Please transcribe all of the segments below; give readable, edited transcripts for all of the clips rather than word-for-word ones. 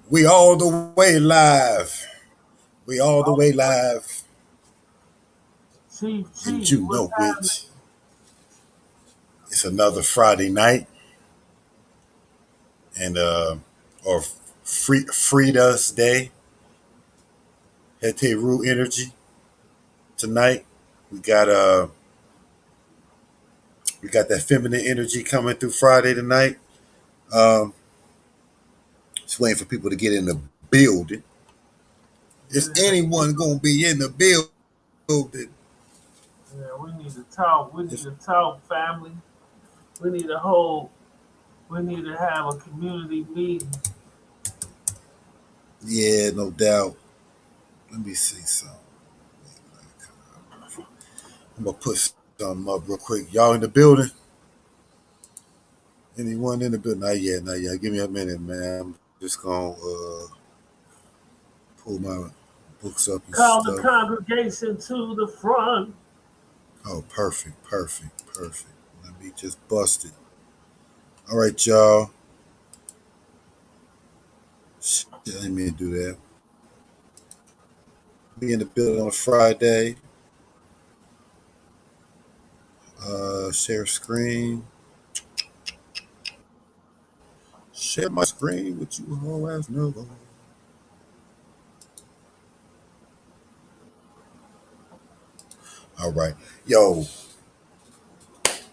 We all the way live. We all the Oh, way live. And Chief, you what's know happening? it. It's another Friday night and or Frida's Day. Hete Root Energy tonight. We got uh we got that feminine energy coming through Friday tonight. Um just waiting for people to get in the building. Get Is in the anyone field. gonna be in the building? Yeah, we need to talk. We need It's, to talk, family. We need to hold. We need to have a community meeting. yeah, no doubt. Let me see something. I'm gonna put something up real quick. Y'all in the building? Anyone in the building? Not yet, not yet. Give me a minute, man. I'm just gonna pull my books up and Call the stuff. congregation to the front. Oh, perfect, perfect, perfect. Let me just bust it. All right, y'all. Shit, let me do that. Be in the building on a Friday. Share screen. Share my screen with you whole ass no. All right, yo.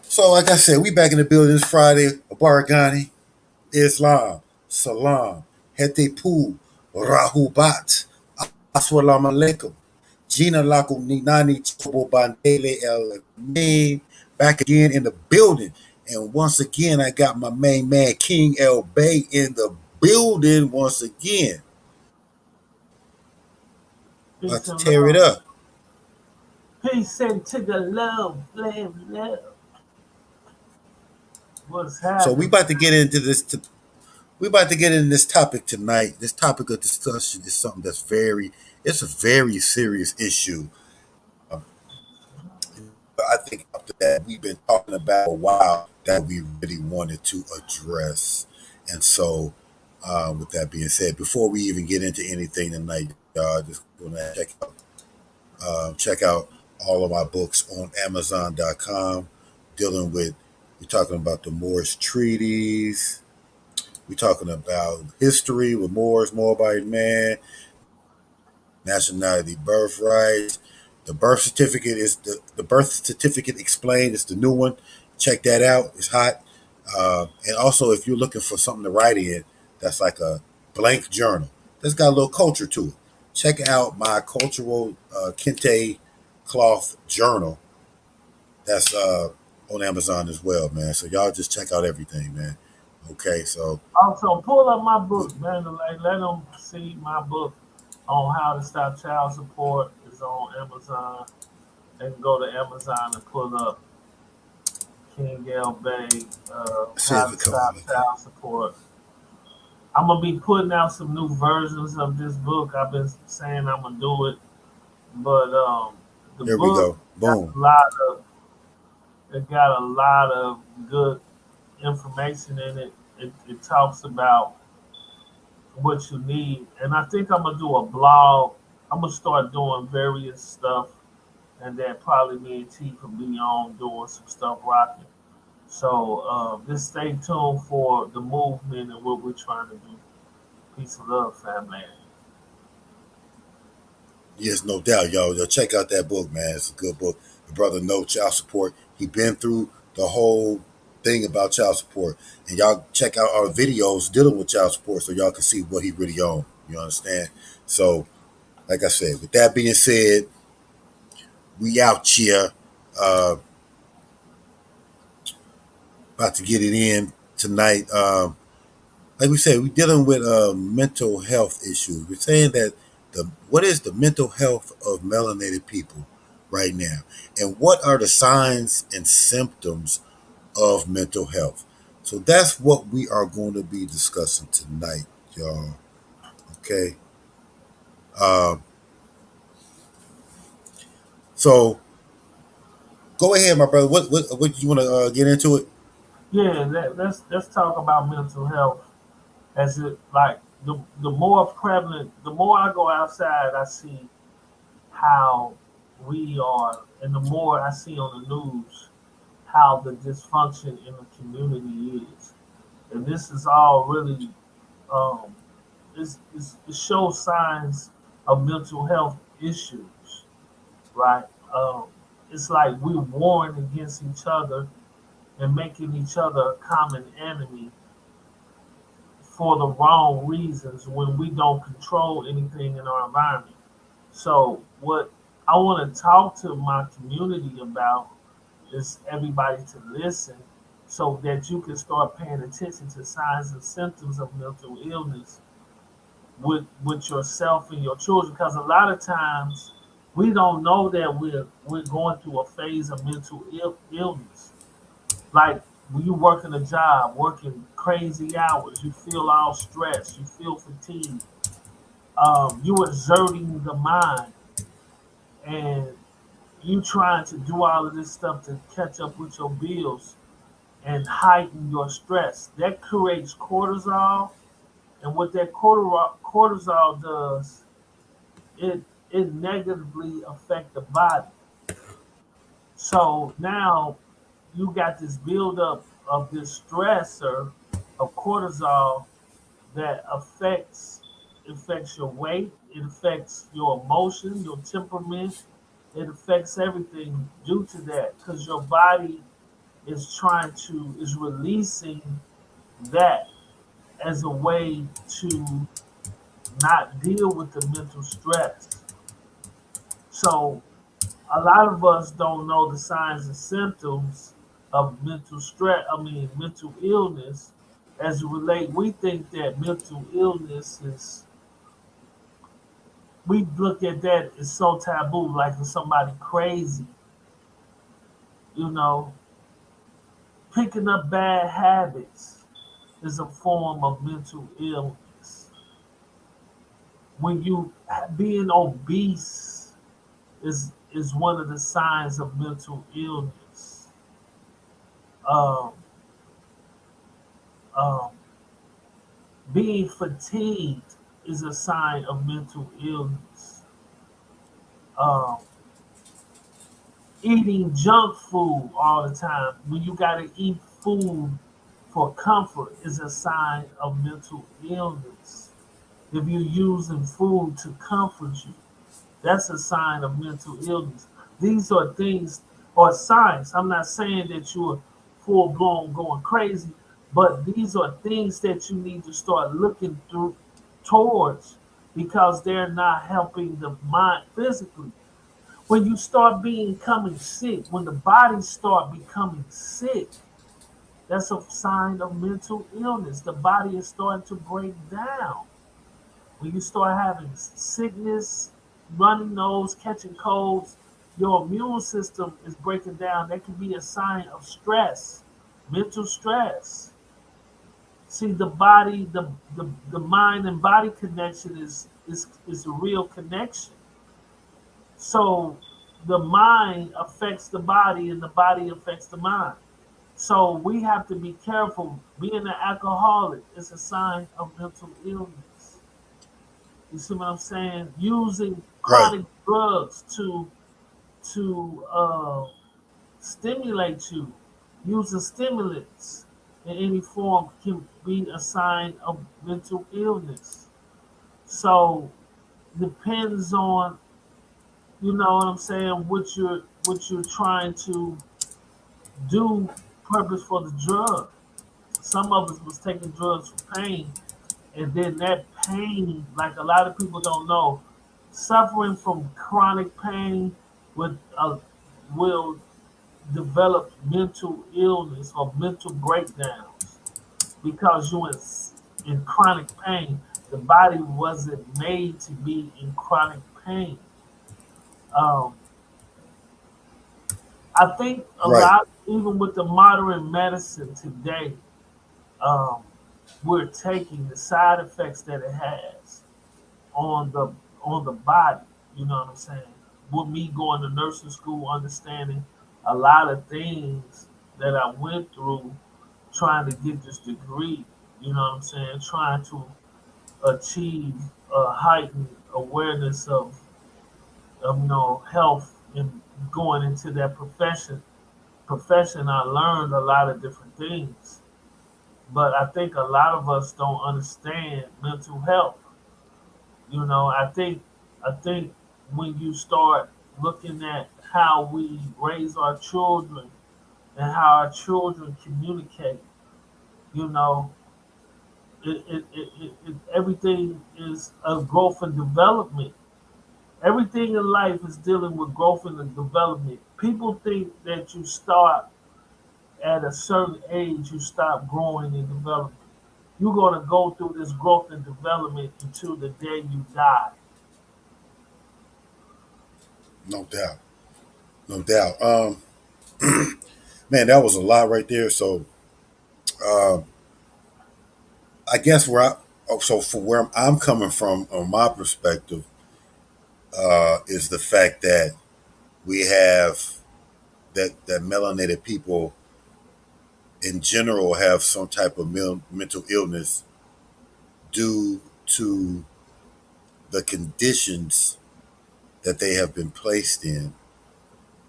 So like I said, we back in the building this Friday. Baragani, Islam, Salam, Hetepu, Rahubat, Aswalam alaikum. Gina Lakum Ninani Chobo Bandele El Amin. Back again in the building. And once again, I got my main man, King El Bay, in the building once again. About Peace to and tear it love. up. Peace into the love, love. What's So we happening? about to get into this. We about to get into this topic tonight. This topic of discussion is something that's it's a very serious issue. Um, I think after that we've been talking about a while that we really wanted to address. And so, with that being said, before we even get into anything tonight, y'all just gonna check out all of my books on Amazon.com. Dealing with we're talking about the Moorish treaties. We're talking about history with Moors, Moabite man, nationality, birthright. The birth certificate explained. It's the new one. Check that out. It's hot. And also, if you're looking for something to write in, that's like a blank journal. That's got a little culture to it. Check out my cultural kente cloth journal. That's on Amazon as well, man. So y'all just check out everything, man. Okay, so Also, pull up my book, man. Like, let them see my book on how to stop child support. Is on Amazon. They can go to Amazon and pull up King L Bay, see how if to it come. stop child support. I'm gonna be putting out some new versions of this book. I've been saying I'm gonna do it, but the There we book go. got Boom. a lot of it got a lot of good information in it. It talks about what you need, and I think I'm gonna do a blog. I'm gonna start doing various stuff, and then probably me and T will be on doing some stuff rocking. So just stay tuned for the movement and what we're trying to do. Peace and love, family. Yes, no doubt, y'all. Yo, check out that book, man. It's a good book. The brother No Child Support. He been through the whole thing about child support. And y'all check out our videos dealing with child support so y'all can see what he really on. You understand? So, like I said, with that being said, we out here. Uh, about to get it in tonight. Like we said, we're dealing with mental health issues. We're saying that what is the mental health of melanated people right now, and what are the signs and symptoms of mental health? So that's what we are going to be discussing tonight, y'all. Okay. Um, so go ahead, my brother. What you want to get into it? Yeah, let's talk about mental health as it like. the more prevalent, the more I go outside, I see how we are, and the more I see on the news how the dysfunction in the community is. And this is all really, um, it shows signs of mental health issues, right? Um, it's like we're warring against each other and making each other a common enemy for the wrong reasons when we don't control anything in our environment. So, what I want to talk to my community about is everybody to listen so that you can start paying attention to signs and symptoms of mental illness with yourself and your children, because a lot of times we don't know that we're going through a phase of mental illness. Like when you working a job, working crazy hours, you feel all stressed, you feel fatigued, you exerting the mind, and you trying to do all of this stuff to catch up with your bills and heighten your stress. That creates cortisol, and what that cortisol does, it it negatively affect the body. So now you got this buildup of this stressor of cortisol that affects your weight, it affects your emotion, your temperament, it affects everything due to that because your body is releasing that as a way to not deal with the mental stress. So a lot of us don't know the signs and symptoms of mental stress. I mean, mental illness as it relate. We think that mental illness is. We look at that as so taboo, like if somebody crazy. You know, picking up bad habits is a form of mental illness. When you being obese is one of the signs of mental illness. Um, um, Being fatigued is a sign of mental illness. Um, Eating junk food all the time, when you got to eat food for comfort, is a sign of mental illness. If you're using food to comfort you, that's a sign of mental illness. These are things or signs. I'm not saying that you're full blown going crazy, but these are things that you need to start looking through towards because they're not helping the mind physically. When you start becoming sick, when the body start becoming sick, that's a sign of mental illness. The body is starting to break down. When you start having sickness, running nose, catching colds, your immune system is breaking down. That can be a sign of stress, mental stress. See, the mind and body connection is a real connection. So the mind affects the body and the body affects the mind. So we have to be careful. Being an alcoholic is a sign of mental illness. You see what I'm saying? Using Right. chronic drugs to stimulate you, using stimulants in any form can be a sign of mental illness. So depends on, you know what I'm saying, what you're trying to do purpose for the drug. Some of us was taking drugs for pain, and then that pain, like a lot of people don't know, suffering from chronic pain with will develop mental illness or mental breakdowns because you're in chronic pain. The body wasn't made to be in chronic pain. Um, I think a Right. lot, even with the modern medicine today, um, we're taking the side effects that it has on the body. You know what I'm saying? With me going to nursing school, understanding a lot of things that I went through trying to get this degree. You know what I'm saying? Trying to achieve a heightened awareness of health and going into that profession, I learned a lot of different things. But I think a lot of us don't understand mental health. I think when you start looking at how we raise our children and how our children communicate, you know, everything is a growth and development. Everything in life is dealing with growth and development. People think that you start at a certain age, you stop growing and developing. You're going to go through this growth and development until the day you die. No doubt, no doubt. Man, that was a lot right there. So, um, I guess so from where I'm coming from, on my perspective, is the fact that we have that melanated people in general have some type of mental illness due to the conditions that they have been placed in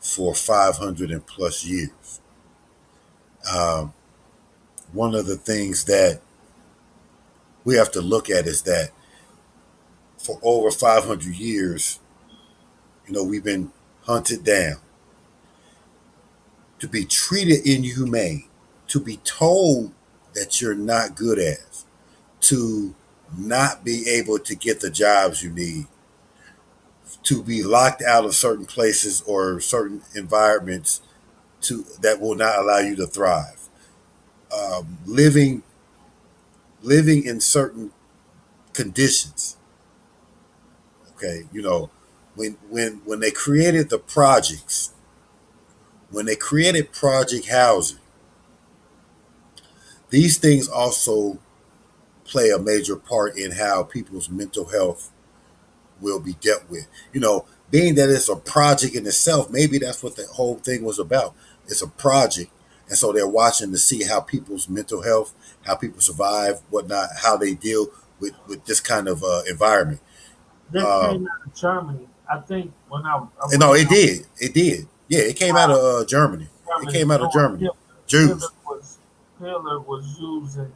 for 500 and plus years. Um, One of the things that we have to look at is that for over 500 years, we've been hunted down to be treated inhumane, to be told that you're not good at, to not be able to get the jobs you need, to be locked out of certain places or certain environments to that will not allow you to thrive. Living in certain conditions. Okay, when they created the projects, when they created project housing, these things also play a major part in how people's mental health will be dealt with. Being that it's a project in itself, maybe that's what the whole thing was about. It's a project. And so they're watching to see how people's mental health, how people survive, whatnot, how they deal with this kind of environment. That Um, came out of Germany. I think when I and no, read it did. It did. Yeah, it came out of Germany. It Germany came out of doing Germany. Hitler Jews. was Hitler was using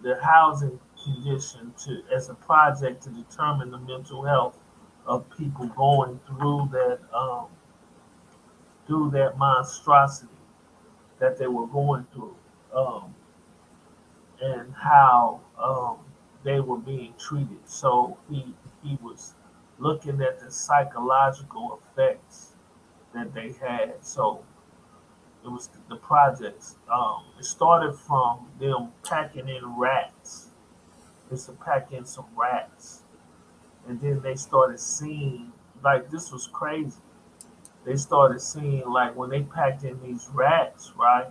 the housing condition to as a project to determine the mental health of people going through that monstrosity that they were going through, and how they were being treated. So he was looking at the psychological effects that they had. So it was the projects. It started from them packing in rats. It's to pack in some rats, and then they started seeing like this was crazy. They started seeing like when they packed in these rats, right?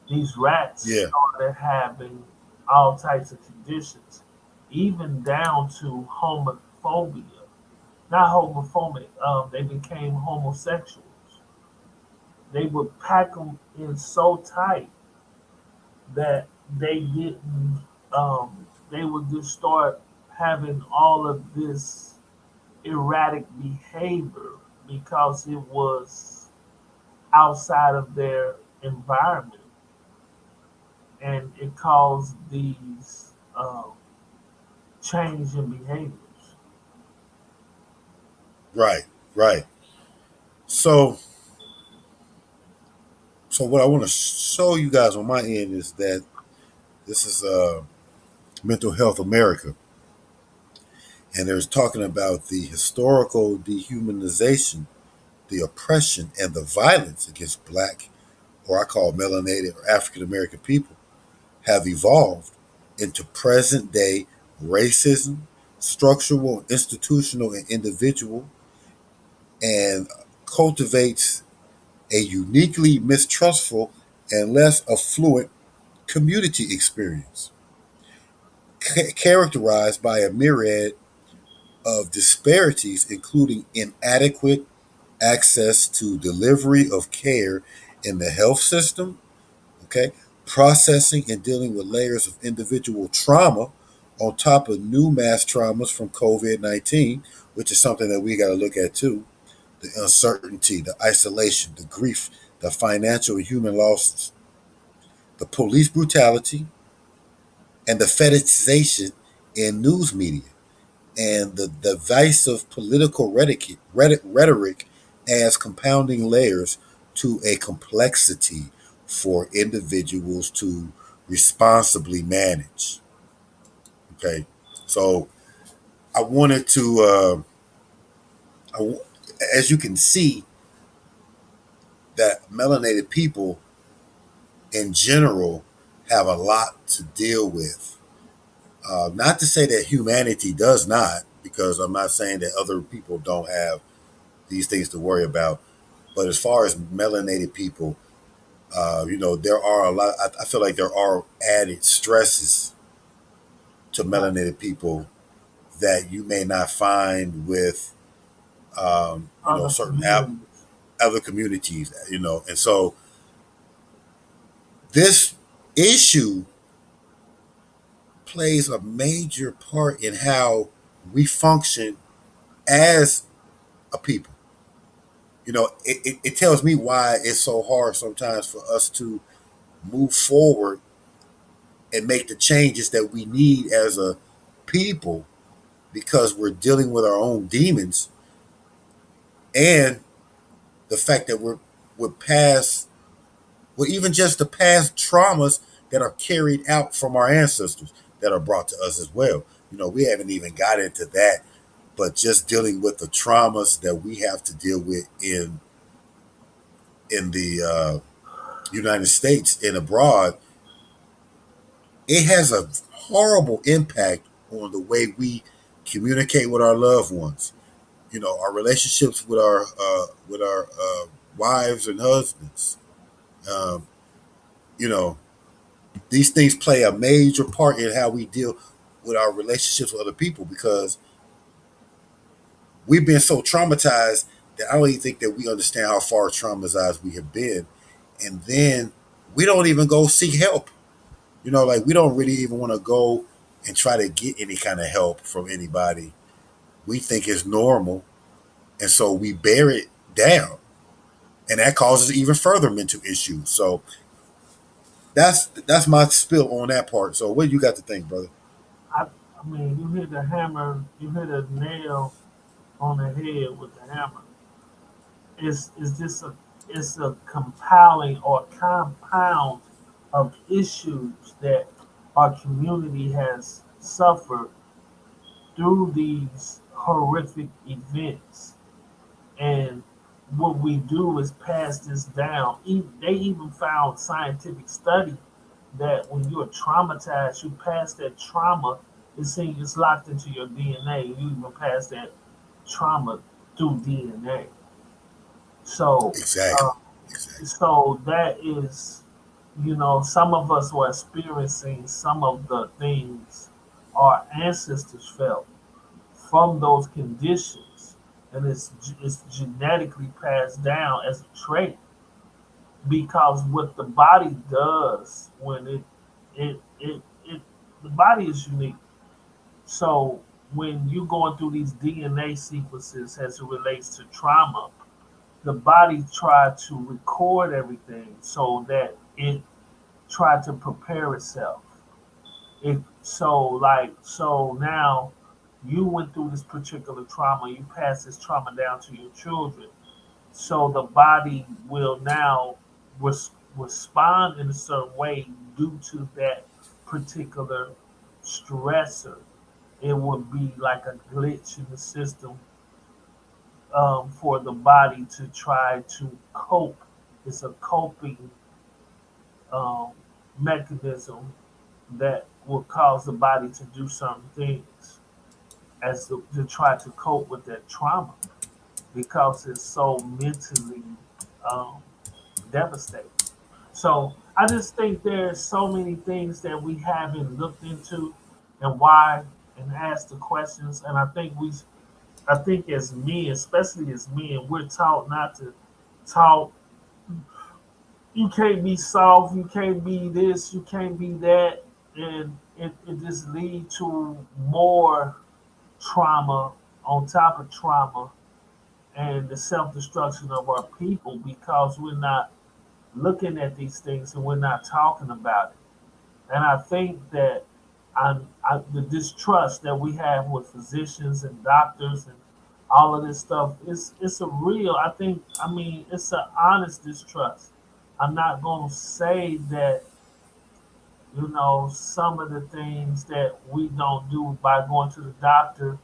These rats Yeah. started having all types of conditions, even down to homophobia. Not homophobic. They became homosexuals. They would pack them in so tight that they didn't. They would just start having all of this erratic behavior because it was outside of their environment, and it caused these change in behaviors. Right. Right. So, so what I want to show you guys on my end is that this is Mental Health America, and there's talking about the historical dehumanization, the oppression, and the violence against Black, or I call melanated or African American people, have evolved into present day racism, structural, institutional, and individual, and cultivates a uniquely mistrustful and less affluent community experience, characterized by a myriad of disparities, including inadequate access to delivery of care in the health system, okay, processing and dealing with layers of individual trauma on top of new mass traumas from COVID-19, which is something that we got to look at too. The uncertainty, the isolation, the grief, the financial and human losses, the police brutality, and the fetishization in news media, and the divisive political rhetoric adds compounding layers to a complexity for individuals to responsibly manage. Okay, so I wanted to, as you can see, that melanated people in general have a lot to deal with. Not to say that humanity does not, because I'm not saying that other people don't have these things to worry about. But as far as melanated people, there are a lot. I feel like there are added stresses to Right. melanated people that you may not find with, Other certain communities. other communities. And so this issue plays a major part in how we function as a people. It tells me why it's so hard sometimes for us to move forward and make the changes that we need as a people, because we're dealing with our own demons, and the fact that we're past, well, even just the past traumas that are carried out from our ancestors that are brought to us as well. We haven't even got into that, but just dealing with the traumas that we have to deal with in the United States and abroad, it has a horrible impact on the way we communicate with our loved ones. Our relationships with our wives and husbands. Um, you know, these things play a major part in how we deal with our relationships with other people, because we've been so traumatized that I don't even think that we understand how far traumatized we have been, and then we don't even go seek help. Like, we don't really even want to go and try to get any kind of help from anybody. We think it's normal, and so we bear it down, and that causes even further mental issues. So that's my spill on that part. So what do you got to think, brother? I mean, you hit the hammer, you hit a nail on the head with the hammer. Is this a it's a compiling or compound of issues that our community has suffered through these horrific events. And what we do is pass this down. They even found scientific study that when you're traumatized, you pass that trauma. It's locked into your DNA. You even pass that trauma through DNA. So, uh, Exactly. Exactly. so that is, some of us were experiencing some of the things our ancestors felt from those conditions, and it's genetically passed down as a trait, because what the body does when it the body is unique. So when you're going through these DNA sequences as it relates to trauma, the body tried to record everything so that it tried to prepare itself. So now you went through this particular trauma, you pass this trauma down to your children. So the body will now respond in a certain way due to that particular stressor. It would be like a glitch in the system, for the body to try to cope. It's a coping um, mechanism that will cause the body to do certain things to try to cope with that trauma, because it's so mentally um, devastating. So I just think there's so many things that we haven't looked into, and why, and asked the questions. And I think as men, especially as men, we're taught not to talk. You can't be soft. You can't be this. You can't be that. and it just lead to more trauma on top of trauma and the self-destruction of our people because we're not looking at these things and we're not talking about it. And I think that the distrust that we have with physicians and doctors and all of this stuff is it's a real. I mean it's an honest distrust. I'm not going to say that some of the things that we don't do by going to the doctor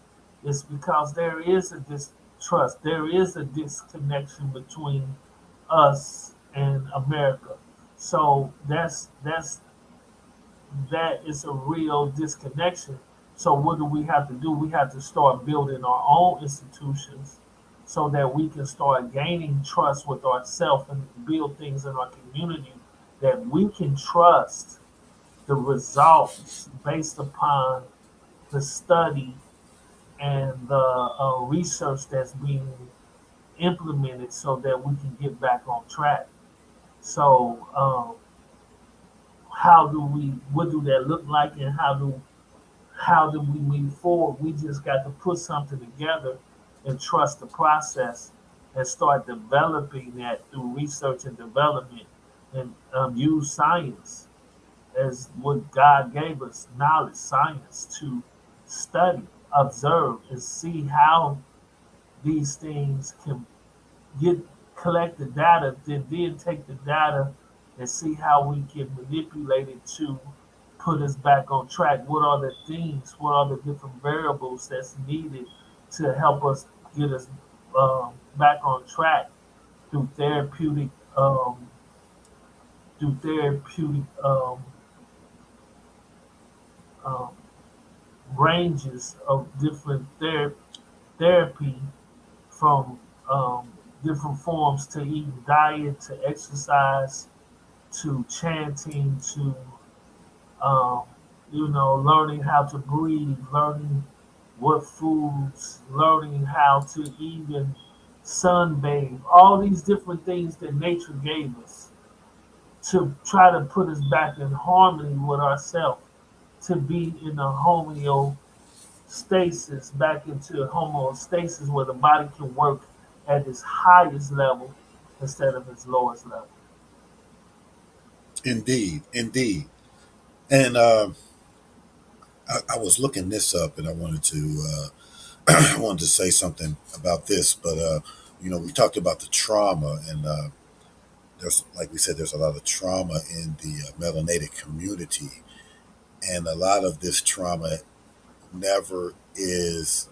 is because there is a distrust. There is a disconnection between us and America. So that is a real disconnection. So what do we have to do? We have to start building our own institutions so that we can start gaining trust with ourselves and build things in our community that we can trust the results based upon the study and the research that's being implemented so that we can get back on track. So, what do that look like, and how do we move forward? We just got to put something together and trust the process and start developing that through research and development and use science as what God gave us knowledge, science to study, observe, and see how these things can get collect the data, then take the data and see how we can manipulate it to put us back on track. What are the things? What are the different variables that's needed to help us get us back on track through um, therapeutic um, ranges of different therapy from different forms to eating diet to exercise to chanting to um, learning how to breathe, learning what foods, learning how to even sunbathe, all these different things that nature gave us to try to put us back in harmony with ourselves, to be in a homeostasis, back into homeostasis where the body can work at its highest level instead of its lowest level. Indeed, indeed. And I was looking this up, and I wanted to I wanted to say something about this, but we talked about the trauma, and there's, like we said, there's a lot of trauma in the melanated community, and a lot of this trauma never is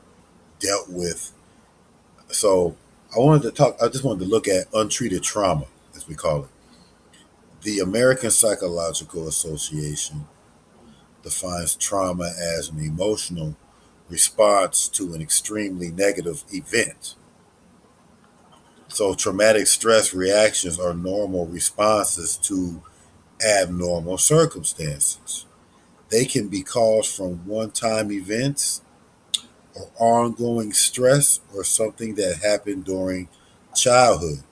dealt with. So I just wanted to look at untreated trauma, as we call it. The American Psychological Association defines trauma as an emotional response to an extremely negative event. So, traumatic stress reactions are normal responses to abnormal circumstances. They can be caused from one time events or ongoing stress or something that happened during childhood.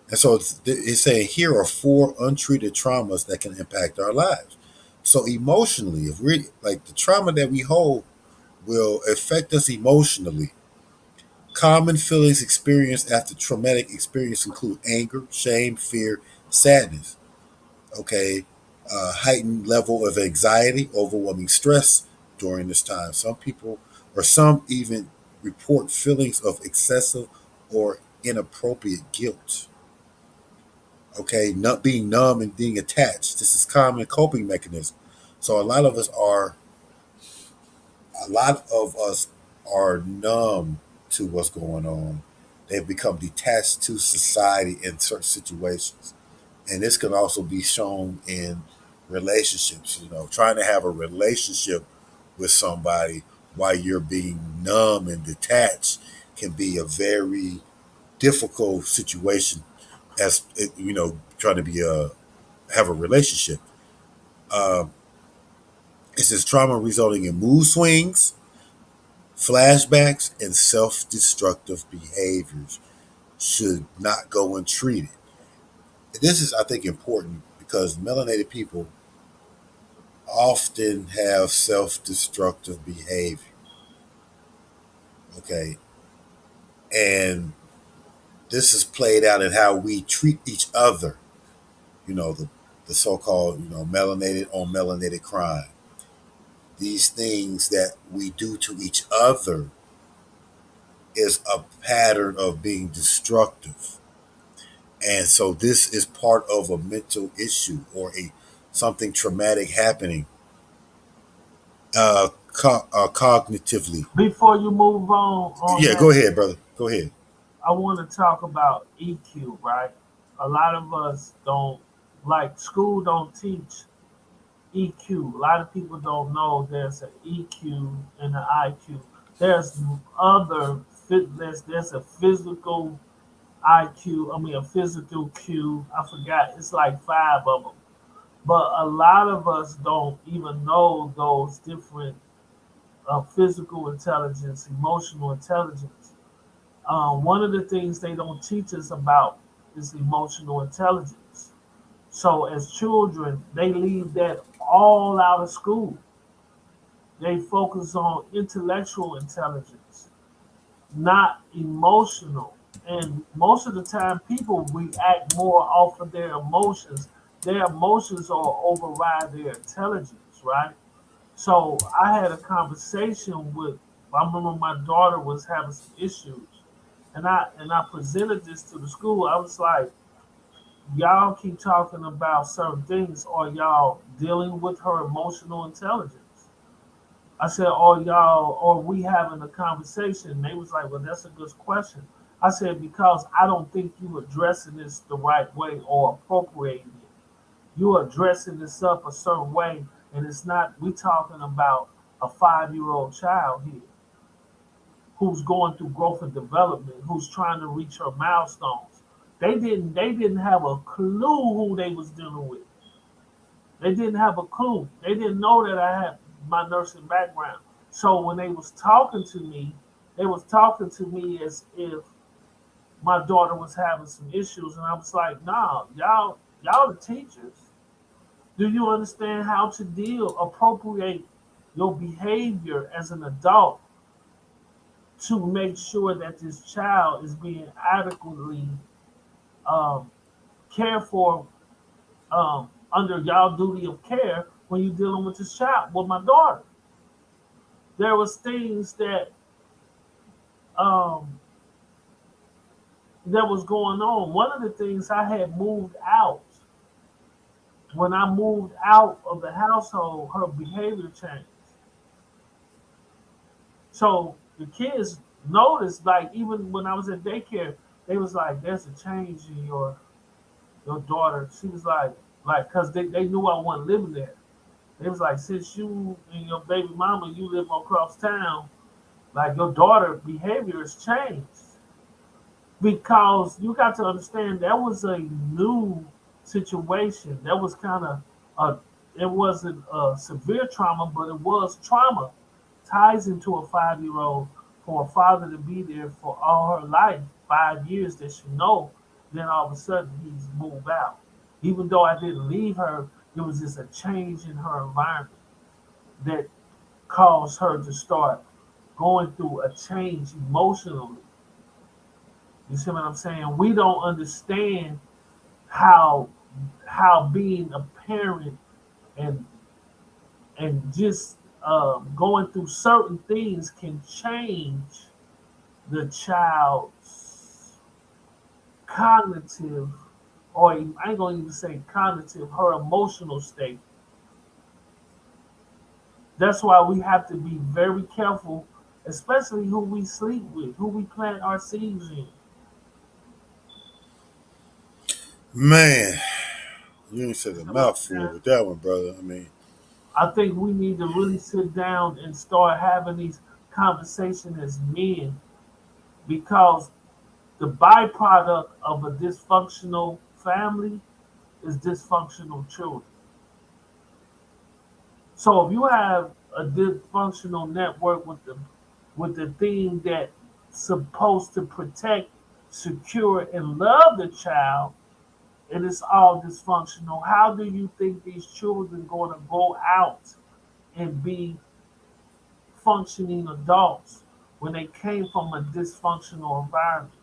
And so it's saying here are four untreated traumas that can impact our lives. So emotionally, if we like the trauma that we hold will affect us emotionally. Common feelings experienced after traumatic experience include anger, shame, fear, sadness. Okay, heightened level of anxiety, overwhelming stress during this time. Some even report feelings of excessive or inappropriate guilt. Okay, not being numb and being attached. This is common coping mechanism. So a lot of us are numb to what's going on. They've become detached to society in certain situations. And this can also be shown in relationships, trying to have a relationship with somebody while you're being numb and detached can be a very difficult situation as trying to be a have a relationship. Um, it says trauma resulting in mood swings, flashbacks, and self-destructive behaviors should not go untreated. This is, I think, important because melanated people often have self destructive behavior. Okay. And this is played out in how we treat each other, the so called, melanated on melanated crime. These things that we do to each other is a pattern of being destructive. And so this is part of a mental issue or a something traumatic happening cognitively. Before you move on Yeah, go that, ahead, brother. Go ahead. I want to talk about EQ, right? A lot of us don't like school don't teach EQ. A lot of people don't know there's an EQ and an IQ. There's other fitness. There's a physical IQ. I mean, a physical Q. I forgot. It's like five of them. But a lot of us don't even know those different physical intelligence, emotional intelligence. One of the things they don't teach us about is emotional intelligence. So as children, they leave that all out of school. They focus on intellectual intelligence, not emotional. And most of the time, people react more off of their emotions. Their emotions are override their intelligence, right? So I had a conversation with. I remember my daughter was having some issues, and I presented this to the school. I was like, y'all keep talking about certain things, or y'all dealing with her emotional intelligence. I said, or y'all, or we having a conversation. They was like, well, that's a good question. I said, because I don't think you addressing this the right way or appropriating it. You are dressing this up a certain way, and it's not. We talking about a 5 year old child here who's going through growth and development, who's trying to reach her milestones. They didn't have a clue who they was dealing with. They didn't have a clue. They didn't know that I had my nursing background. So when they was talking to me, they was talking to me as if my daughter was having some issues, and I was like, nah, y'all the teachers. Do you understand how to deal, appropriate your behavior as an adult to make sure that this child is being adequately um, cared for under y'all duty of care when you're dealing with this child? With my daughter, there was things um, that was going on. One of the things I had moved out. When I moved out of the household, her behavior changed. So the kids noticed, like even when I was at daycare, they was like, "There's a change in your daughter." She was like, cause they knew I wasn't living there. They was like, since you and your baby mama, you live across town, like your daughter behavior has changed. Because you got to understand that was a new situation. That was kind of a, it wasn't a severe trauma, but it was trauma. Ties into a 5 year old for a father to be there for all her life, 5 years that she know, then all of a sudden he's moved out. Even though I didn't leave her, there was just a change in her environment that caused her to start going through a change emotionally. You see what I'm saying? We don't understand how being a parent and just going through certain things can change the child's cognitive, or I ain't gonna even say cognitive, her emotional state. That's why we have to be very careful, especially who we sleep with, who we plant our seeds in. Man, you said You a see what I'm mouthful saying? with that one, brother. I mean, I think we need to really sit down and start having these conversations as men, because the byproduct of a dysfunctional family is dysfunctional children. So if you have a dysfunctional network with the thing that's supposed to protect, secure, and love the child, and it's all dysfunctional. How do you think these children going to go out and be functioning adults when they came from a dysfunctional environment?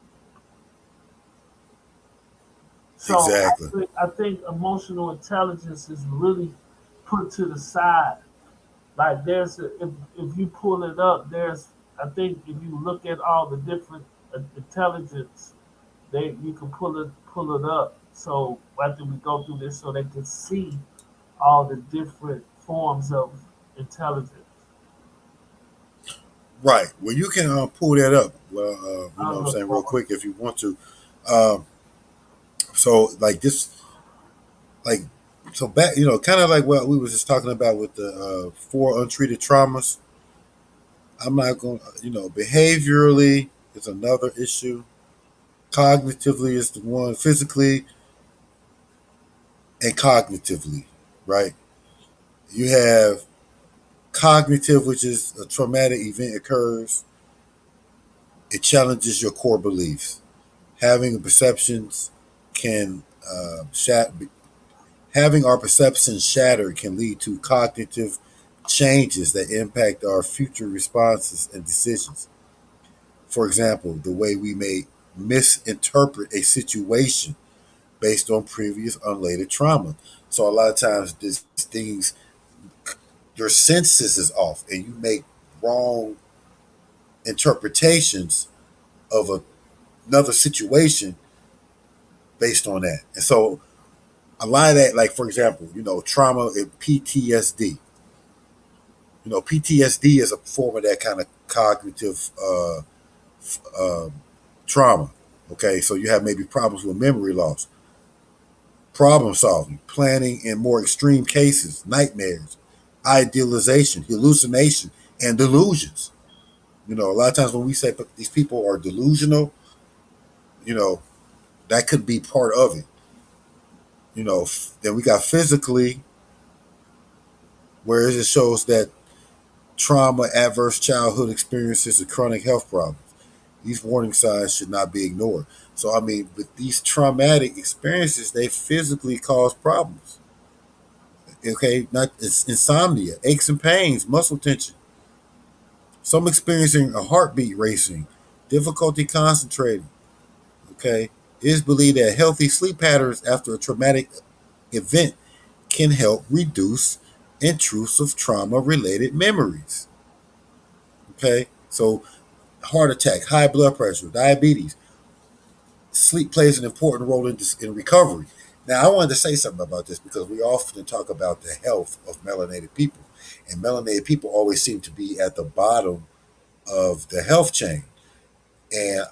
So Exactly. I think emotional intelligence is really put to the side. Like if you pull it up, there's I think if you look at all the different intelligence, they you can pull it up. So after we go through this, so they can see all the different forms of intelligence. Right. Well, you can pull that up. Well, you know I'll what I'm look saying, real for quick if you want to. Um, so like this, like so back, kind of like what we was just talking about with the four untreated traumas. I'm not going. Behaviorally is another issue. Cognitively is the one. Physically and cognitively, right? You have cognitive, which is a traumatic event occurs. It challenges your core beliefs. Having perceptions can having our perceptions shattered can lead to cognitive changes that impact our future responses and decisions. For example, the way we may misinterpret a situation based on previous unrelated trauma. So a lot of times these things, your senses is off, and you make wrong interpretations of another situation based on that. And so a lot of that, like for example, trauma and PTSD. PTSD is a form of that kind of cognitive uh, trauma. Okay, so you have maybe problems with memory loss, problem solving, planning in more extreme cases, nightmares, idealization, hallucination, and delusions. A lot of times when we say these people are delusional, you know, that could be part of it. Then we got physically, where it shows that trauma, adverse childhood experiences, and chronic health problems. These warning signs should not be ignored. So, I mean, with these traumatic experiences, they physically cause problems. Okay, not it's insomnia, aches and pains, muscle tension. Some experiencing a heartbeat racing, difficulty concentrating. Okay, it is believed that healthy sleep patterns after a traumatic event can help reduce intrusive trauma-related memories. Okay, so heart attack, high blood pressure, diabetes, sleep plays an important role in recovery. Now, I wanted to say something about this because we often talk about the health of melanated people, and melanated people always seem to be at the bottom of the health chain. And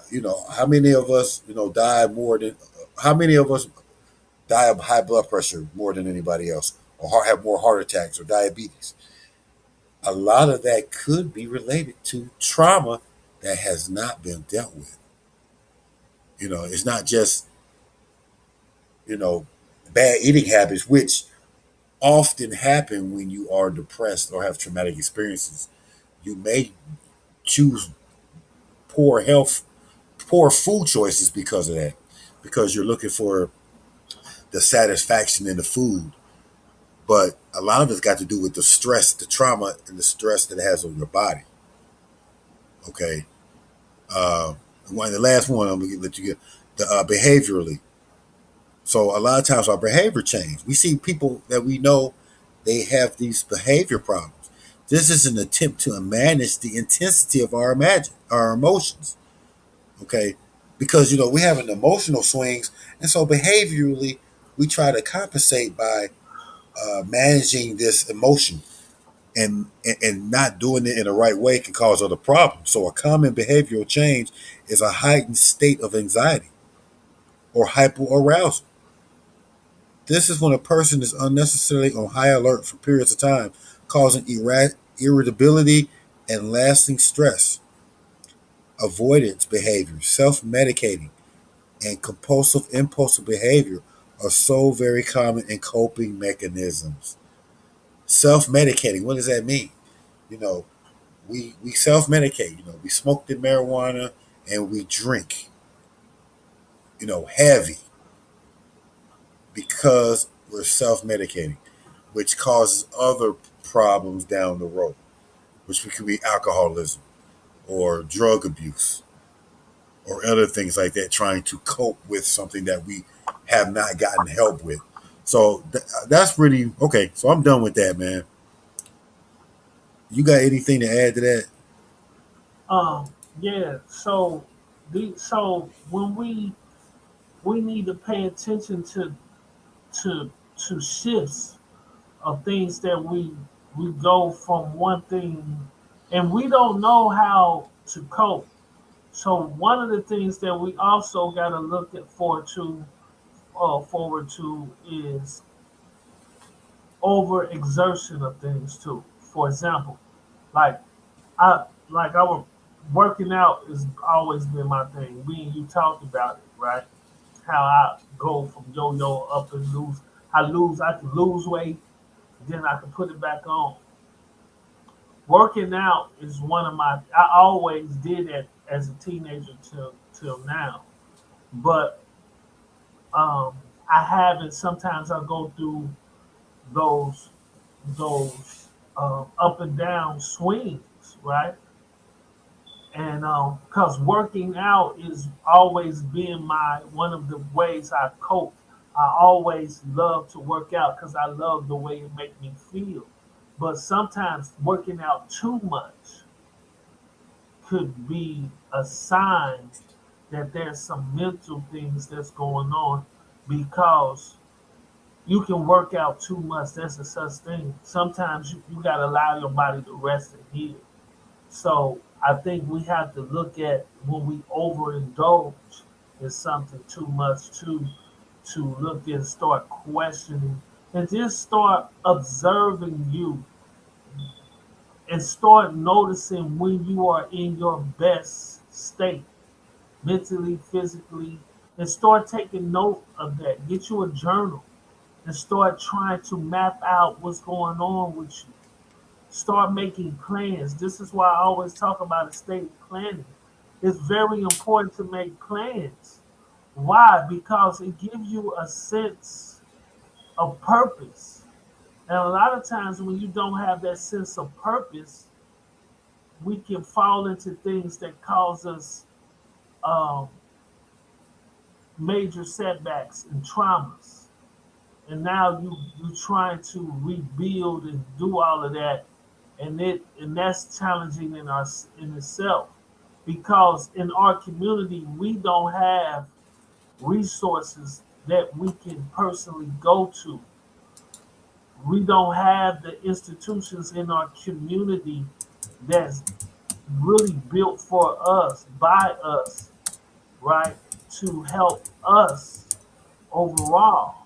how many of us, die more than how many of us die of high blood pressure more than anybody else, or have more heart attacks or diabetes? A lot of that could be related to trauma that has not been dealt with. It's not just you know bad eating habits, which often happen when you are depressed or have traumatic experiences. You may choose poor health, poor food choices because of that, because you're looking for the satisfaction in the food. But a lot of it's got to do with the stress, the trauma, and the stress that it has on your body. Okay. Uh, the last one I'm gonna let you get the behaviorally. So a lot of times our behavior change. We see people that we know they have these behavior problems. This is an attempt to manage the intensity of our emotions. Okay, because we have an emotional swings, and so behaviorally we try to compensate by managing this emotion, and not doing it in the right way can cause other problems. So a common behavioral change is a heightened state of anxiety or hyperarousal. This is when a person is unnecessarily on high alert for periods of time, causing irritability and lasting stress. Avoidance behavior, self medicating, and compulsive impulsive behavior are so very common in coping mechanisms. Self medicating, what does that mean? You know, we self medicate. We smoke the marijuana and we drink. Heavy. because we're self medicating, which causes other problems down the road, which could be alcoholism or drug abuse or other things like that, trying to cope with something that we have not gotten help with. So that's really okay. So I'm done with that, man. You got anything to add to that? Um, yeah. So when we need to pay attention to to shifts of things that we go from one thing, and we don't know how to cope. So one of the things that we also got to look at forward to is overexertion of things too. For example, like I was working out has always been my thing. Me and you talked about it, right? How I go from yo-yo up and lose. I can lose weight, then I can put it back on. Working out is one of my. I always did it as a teenager till now, but um, I haven't. Sometimes I go through those those up and down swings, right? And because working out is always been my one of the ways I cope. I always love to work out because I love the way it makes me feel. But sometimes working out too much could be a sign that there's some mental things that's going on because you can work out too much. That's a such thing. Sometimes you got to allow your body to rest and heal. So I think we have to look at when we overindulge in something too much to look and start questioning and just start observing you and start noticing when you are in your best state mentally, physically, and start taking note of that. Get you a journal and start trying to map out what's going on with you. Start making plans. This is why I always talk about estate planning. It's very important to make plans. Why? Because it gives you a sense of purpose. And a lot of times when you don't have that sense of purpose, we can fall into things that cause us um, major setbacks and traumas. And now you trying to rebuild and do all of that, and that's challenging in itself because in our community we don't have resources that we can personally go to. We don't have the institutions in our community that's really built for us by us, right, to help us overall.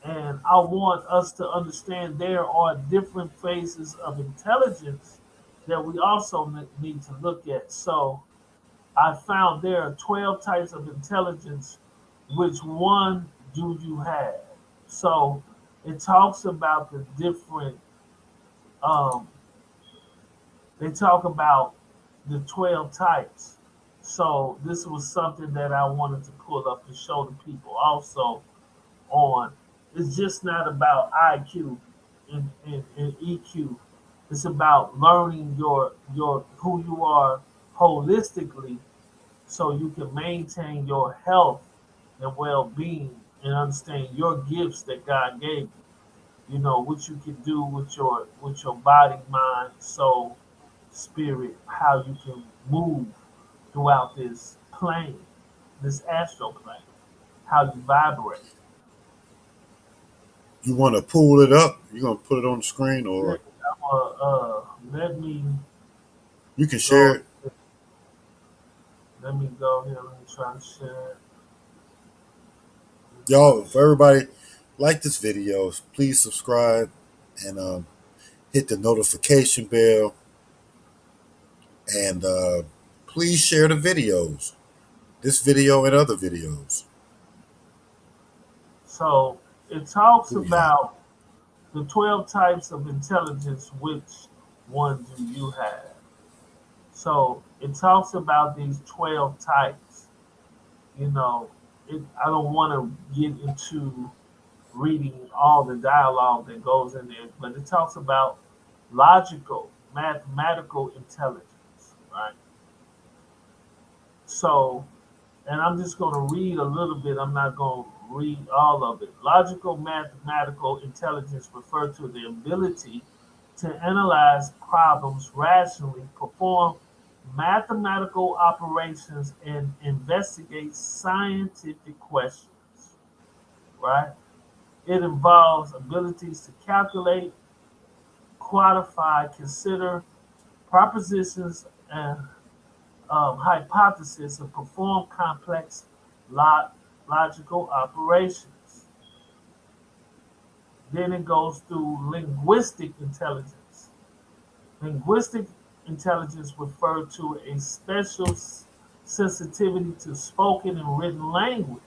And I want us to understand there are different phases of intelligence that we also need to look at. So I found there are 12 types of intelligence. Which one do you have? So it talks about the different, um, they talk about the 12 types. So this was something that I wanted to pull up to show the people also on. It's just not about IQ and EQ. It's about learning your who you are holistically, so you can maintain your health and well-being and understand your gifts that God gave you. You know what you can do with your body, mind, soul, spirit. How you can move throughout this plane, this astral plane. How you vibrate. You want to pull it up? You gonna put it on the screen, Yeah, or let me you can share go. it? Let me go here. Let me try to share it. Let me try Y'all, to for everybody, like this video, please subscribe and hit the notification bell, and please share the videos. This video and other videos. So it talks Booyah. about the 12 types of intelligence. Which one do you have? So it talks about these 12 types. You know, I don't want to get into. reading all the dialogue that goes in there, but it talks about logical, mathematical intelligence, right? So, and I'm just going to read a little bit. I'm not going to read all of it. Logical mathematical intelligence refers to the ability to analyze problems rationally, perform mathematical operations, and investigate scientific questions, right? It involves abilities to calculate, quantify, consider propositions and hypotheses, and perform complex logical operations. Then it goes through linguistic intelligence. Linguistic intelligence refers to a special sensitivity to spoken and written language.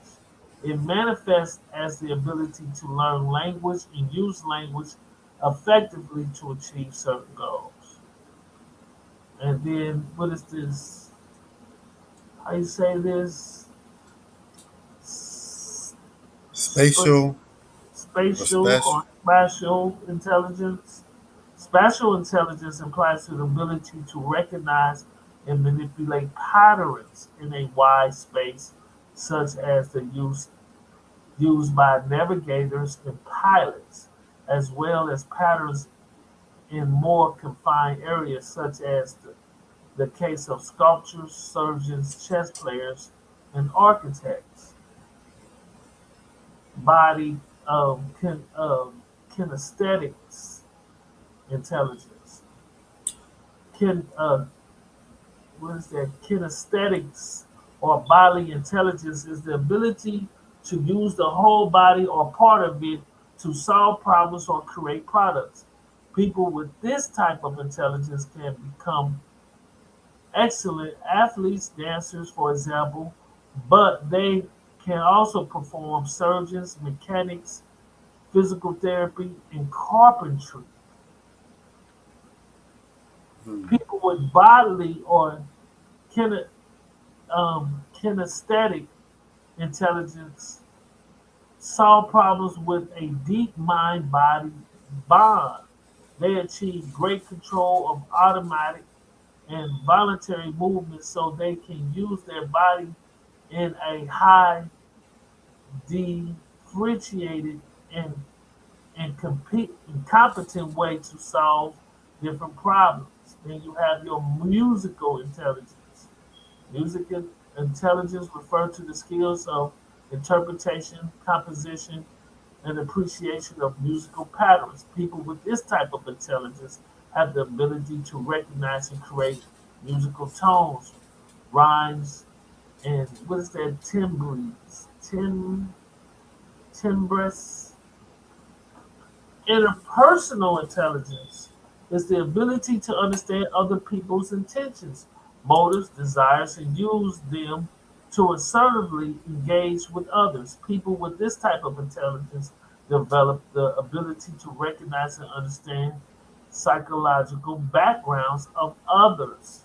It manifests as the ability to learn language and use language effectively to achieve certain goals. And then, what is this? How you say this? Sp- Spatial or spatial special. or spatial intelligence. Spatial intelligence implies the ability to recognize and manipulate patterns in a wide space, such as the use used by navigators and pilots, as well as patterns in more confined areas, such as the case of sculptors, surgeons, chess players, and architects. Body kinesthetics intelligence. Kin, what is that? Kinesthetics or bodily intelligence is the ability to use the whole body or part of it to solve problems or create products. People with this type of intelligence can become excellent athletes, dancers, for example, but they can also perform surgeons, mechanics, physical therapy, and carpentry. Hmm. People with bodily or kinesthetic intelligence solve problems with a deep mind body bond. They achieve great control of automatic and voluntary movements so they can use their body in a high differentiated and, and competent way to solve different problems. Then you have your musical intelligence. Music intelligence refers to the skills of interpretation, composition, and appreciation of musical patterns. People with this type of intelligence have the ability to recognize and create musical tones, rhymes, and what is that? Timbres, timbres. Interpersonal intelligence is the ability to understand other people's intentions, motives, desires, and use them to assertively engage with others. People with this type of intelligence develop the ability to recognize and understand psychological backgrounds of others.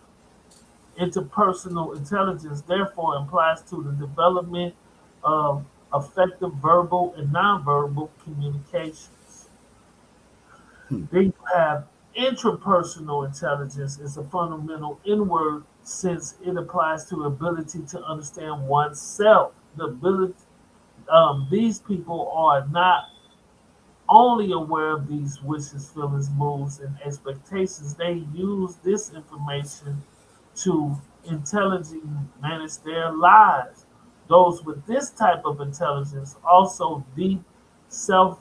Interpersonal intelligence therefore implies to the development of effective verbal and nonverbal communications. Hmm. Then you have intrapersonal intelligence is a fundamental inward since it applies to ability to understand oneself. The ability, these people are not only aware of these wishes, feelings, moods, and expectations. They use this information to intelligently manage their lives. Those with this type of intelligence also deep self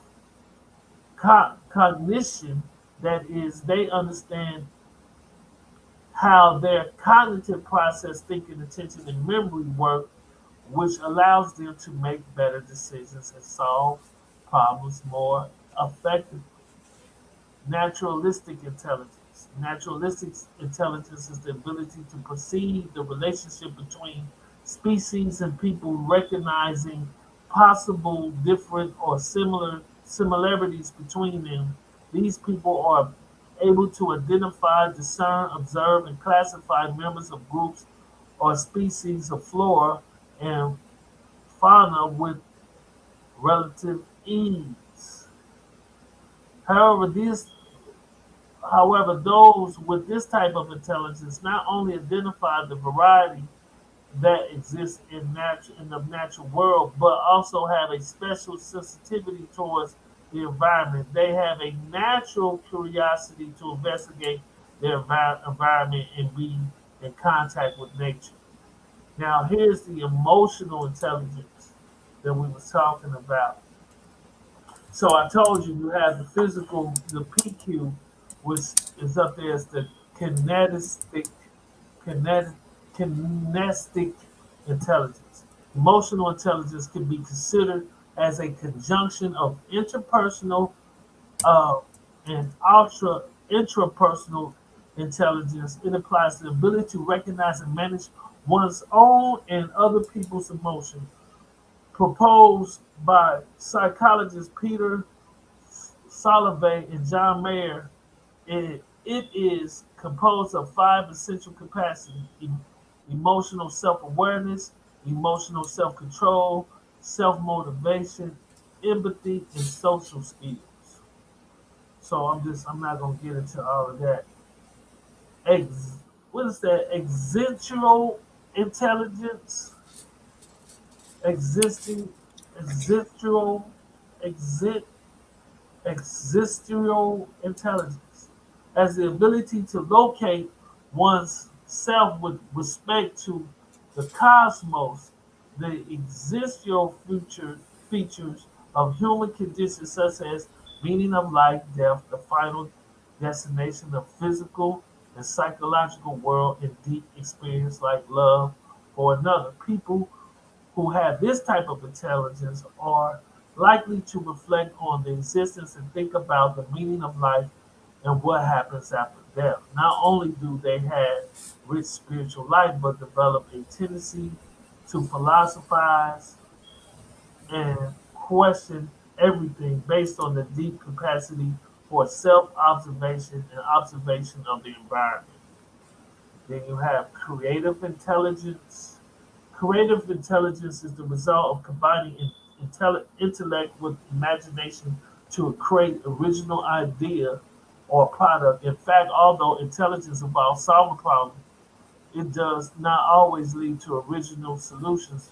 cognition, that is, they understand how their cognitive process, thinking, attention, and memory work, which allows them to make better decisions and solve problems more effectively. Naturalistic intelligence. Naturalistic intelligence is the ability to perceive the relationship between species and people, recognizing possible different or similarities between them. These people are able to identify, discern, observe, and classify members of groups or species of flora and fauna with relative ease. However, those with this type of intelligence not only identify the variety that exists in the natural world, but also have a special sensitivity towards the environment. They have a natural curiosity to investigate their environment and be in contact with nature. Now, here's the emotional intelligence that we was talking about. So I told you you have the physical, the PQ, which is up there as the kinetic, kinetic, kinesthetic intelligence. Emotional intelligence can be considered as a conjunction of interpersonal uh, and ultra intrapersonal intelligence. It applies the ability to recognize and manage one's own and other people's emotions. Proposed by psychologists Peter Salovey and John Mayer, it is composed of five essential capacities: emotional self awareness, emotional self control, self motivation, empathy, and social skills. So I'm not gonna get into all of that. Ex, what is that? Existential intelligence, existing, existential, exist existential intelligence as the ability to locate one's self with respect to the cosmos, the existential future features of human conditions such as meaning of life, death, the final destination of physical and psychological world, and deep experience like love for another. People who have this type of intelligence are likely to reflect on the existence and think about the meaning of life and what happens after death. Not only do they have rich spiritual life, but develop a tendency to philosophize and question everything based on the deep capacity for self observation and observation of the environment. Then you have creative intelligence. Creative intelligence is the result of combining intellect with imagination to create original idea or product. In fact, although intelligence involves solving problems, it does not always lead to original solutions.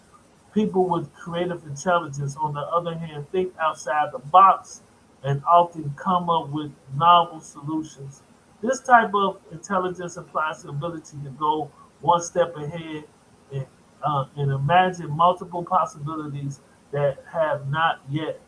People with creative intelligence, on the other hand, think outside the box and often come up with novel solutions. This type of intelligence implies the ability to go one step ahead and, and imagine multiple possibilities that have not yet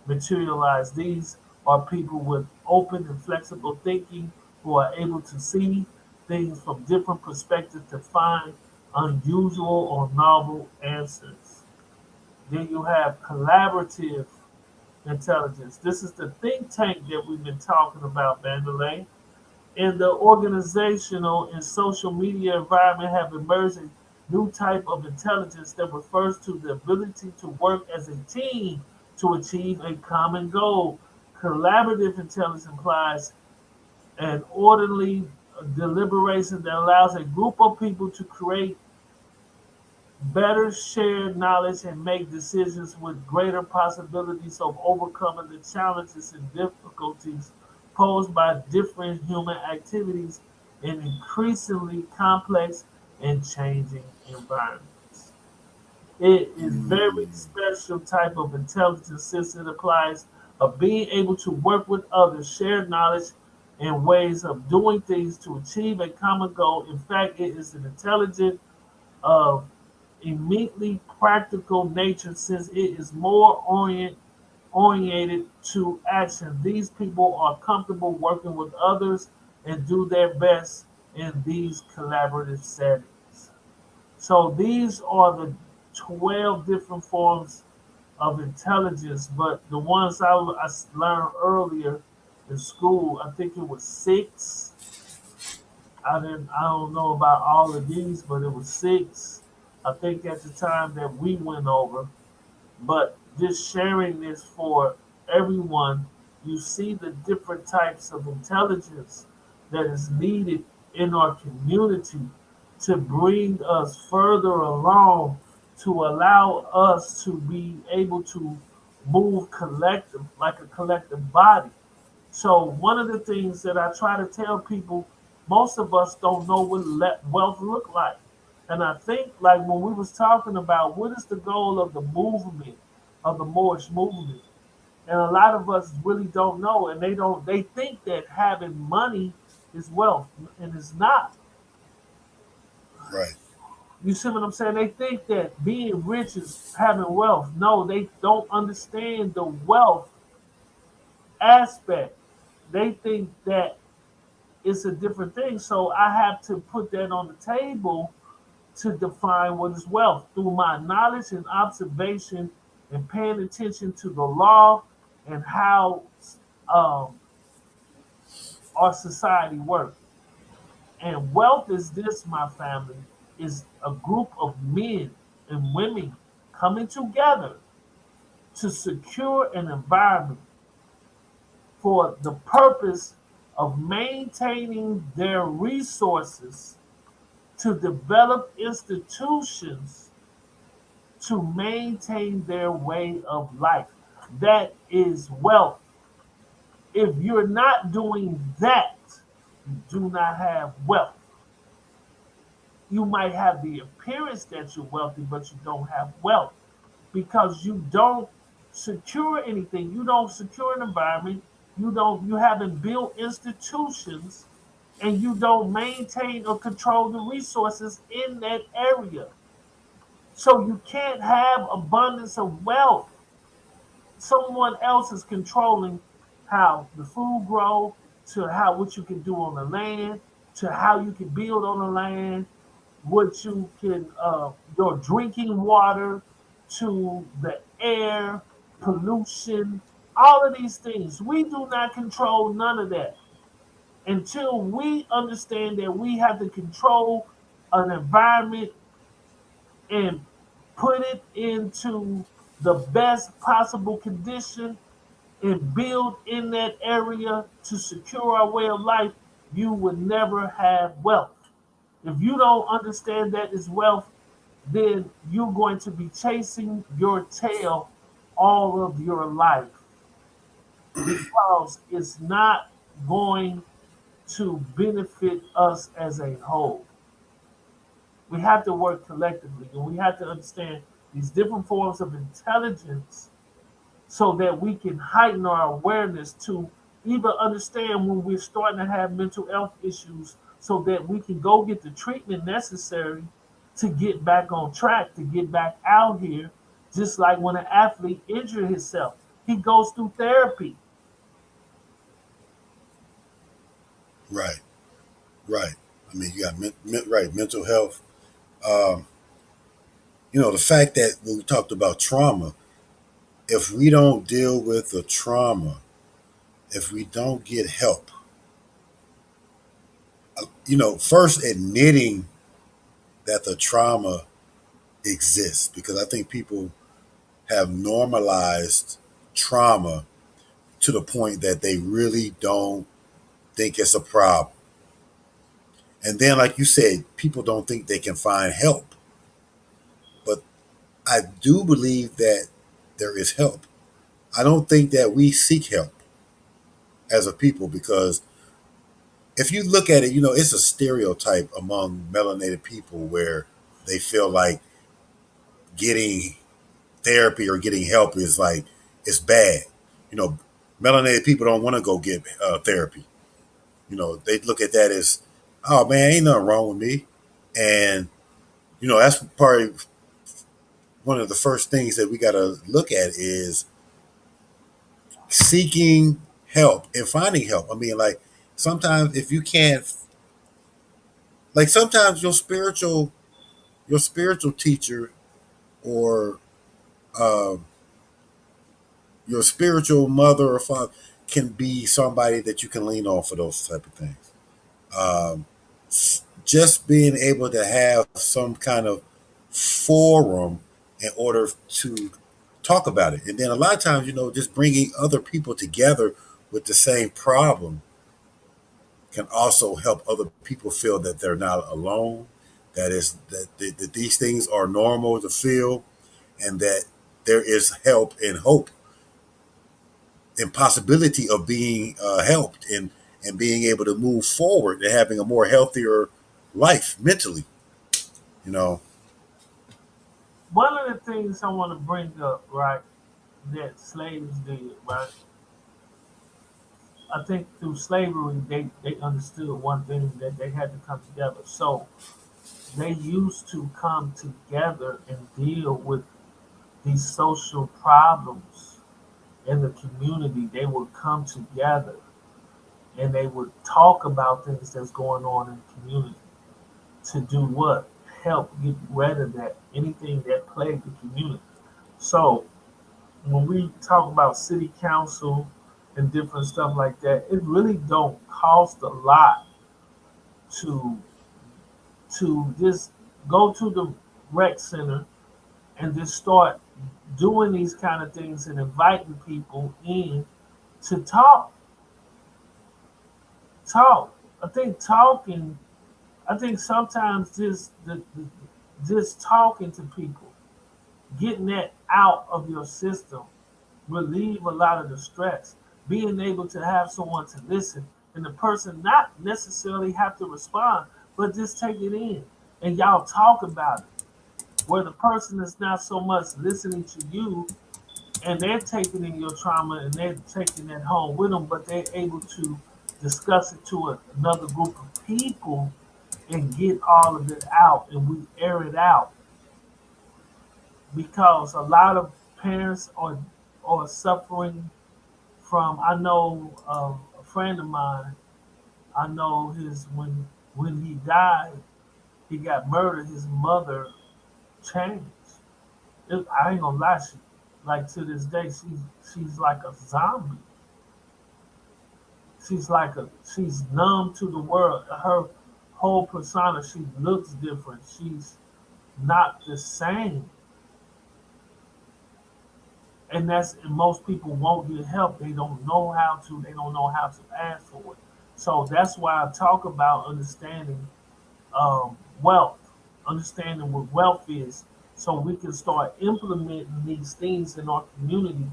materialized. These are people with open and flexible thinking who are able to see things from different perspectives to find unusual or novel answers. Then you have collaborative intelligence. This is the think tank that we've been talking about, Mandalay. In the organizational and social media environment have emerged a new type of intelligence that refers to the ability to work as a team to achieve a common goal. Collaborative intelligence implies an orderly deliberation that allows a group of people to create better shared knowledge and make decisions with greater possibilities of overcoming the challenges and difficulties posed by different human activities in increasingly complex and changing environments. It is very Mm, special type of intelligence since it applies of being able to work with others, share knowledge and ways of doing things to achieve a common goal. In fact, it is an intelligent of immediately practical nature since it is more oriented to action. These people are comfortable working with others and do their best in these collaborative settings. So these are the 12 different forms of intelligence, but the ones I learned earlier in school, I think it was six. I don't know about all of these, but it was six. I think at the time that we went over, but just sharing this for everyone, you see the different types of intelligence that is needed in our community to bring us further along, to allow us to be able to move collective, like a collective body. So one of the things that I try to tell people, most of us don't know what wealth look like. And I think like when we was talking about what is the goal of the movement, of the Moorish movement, and a lot of us really don't know, and they think that having money is wealth, and it's not. Right. You see what I'm saying? They think that being rich is having wealth. No, they don't understand the wealth aspect. They think that it's a different thing. So I have to put that on the table to define what is wealth through my knowledge and observation and paying attention to the law and how um, our society works. And wealth is this, my family, is a group of men and women coming together to secure an environment for the purpose of maintaining their resources to develop institutions to maintain their way of life. That is wealth. If you're not doing that, you do not have wealth. You might have the appearance that you're wealthy, but you don't have wealth because you don't secure anything. You don't secure an environment. You haven't built institutions and you don't maintain or control the resources in that area. So you can't have abundance of wealth. Someone else is controlling how the food grow, to how what you can do on the land, to how you can build on the land, what you can your drinking water, to the air, pollution, all of these things. We do not control none of that until we understand that we have to control an environment and put it into the best possible condition and build in that area to secure our way of life, you would never have wealth. If you don't understand that is wealth, then you're going to be chasing your tail all of your life because it's not going to benefit us as a whole. We have to work collectively and we have to understand these different forms of intelligence so that we can heighten our awareness to even understand when we're starting to have mental health issues so that we can go get the treatment necessary to get back on track, to get back out here. Just like when an athlete injured himself, he goes through therapy. Right. Right. I mean, you got right mental health. Um, the fact that when we talked about trauma, if we don't deal with the trauma, if we don't get help, first admitting that the trauma exists, because I think people have normalized trauma to the point that they really don't think it's a problem. And then, like you said, people don't think they can find help. But I do believe that there is help. I don't think that we seek help as a people because if you look at it, it's a stereotype among melanated people where they feel like getting therapy or getting help is like it's bad. You know, melanated people don't want to go get therapy. They look at that as, oh man, ain't nothing wrong with me. And that's probably one of the first things that we got to look at is seeking help and finding help. I mean, like sometimes if you can't, like sometimes your spiritual teacher or um, your spiritual mother or father can be somebody that you can lean on for those type of things. Um, just being able to have some kind of forum in order to talk about it, and then a lot of times, just bringing other people together with the same problem can also help other people feel that they're not alone. That these things are normal to feel, and that there is help and hope impossibility of being helped and being able to move forward and having a more healthier life mentally. You know, One of the things I want to bring up, right, that slaves did, right? I think through slavery, they understood one thing that they had to come together. So they used to come together and deal with these social problems in the community. They would come together and they would talk about things that's going on in the community to do what? Help get rid of that anything that plagued the community. So when we talk about city council and different stuff like that, it really don't cost a lot to just go to the rec center and just start doing these kind of things and inviting people in to talk. I think talking. I think sometimes just talking to people, getting that out of your system, relieve a lot of the stress. Being able to have someone to listen and the person not necessarily have to respond, but just take it in and y'all talk about it. Where the person is not so much listening to you and they're taking in your trauma and they're taking it home with them, but they're able to discuss it to another group of people and get all of it out and we air it out because a lot of parents are suffering from. I know a friend of mine. I know his when he died, he got murdered. His mother changed. I ain't gonna lie, like to this day, she's like a zombie. She's numb to the world. Her whole persona, she looks different. She's not the same. And that's and most people won't get help. They don't know how to. They don't know how to ask for it. So that's why I talk about understanding wealth, understanding what wealth is, so we can start implementing these things in our community,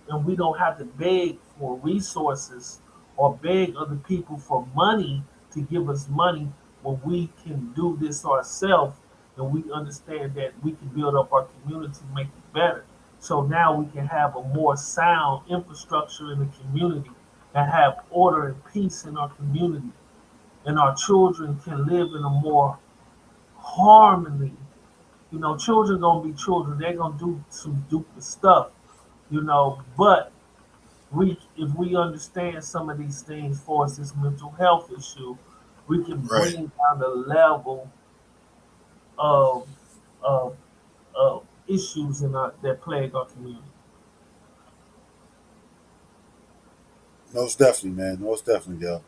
and we don't have to beg for resources or beg other people for money to give us money when we can do this ourselves, and we understand that we can build up our community, make it better. So now we can have a more sound infrastructure in the community and have order and peace in our community, and our children can live in a more harmony. You know, children gonna be children. They're gonna do some stupid stuff. You know, but we if we understand some of these things for us, this mental health issue, we can right? bring down the level of of, of issues that plague our community. Most definitely, man. Most definitely, yo.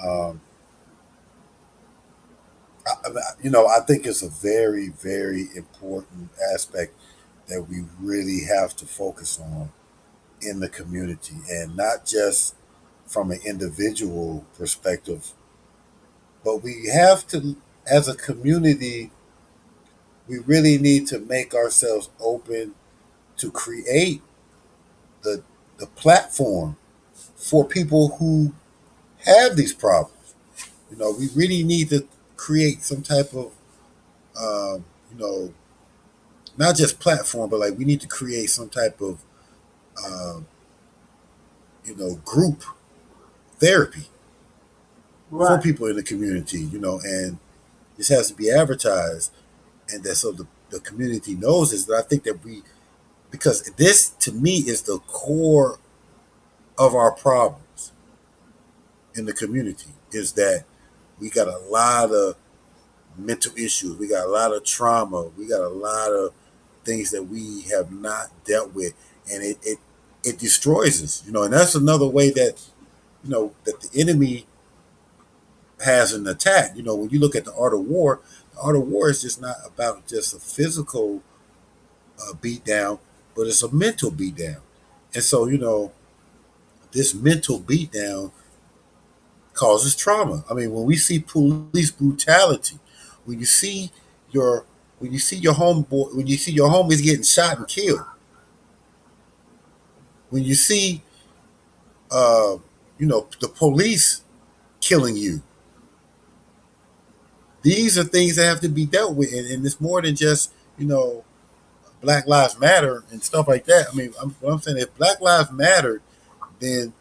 Um, I think it's a very, very important aspect that we really have to focus on in the community, and not just from an individual perspective, but we have to, as a community, we really need to make ourselves open to create the the platform for people who have these problems. We really need to create some type of um, you know not just platform, but like we need to create some type of um, group therapy for Right, people in the community. And this has to be advertised, and that so the community knows this. But I think that because this to me is the core of our problems in the community, is that we got a lot of mental issues, we got a lot of trauma, we got a lot of things that we have not dealt with, and it destroys us. And that's another way that the enemy has an attack. When you look at the art of war is just not about just a physical beat down, but it's a mental beat down. And so, this mental beat down causes trauma. I mean, when we see police brutality, when you see your when you see your homies getting shot and killed, when you see uh, the police killing you. These are things that have to be dealt with, and it's more than just Black Lives Matter and stuff like that. I mean, what I'm saying, if Black Lives Matter, then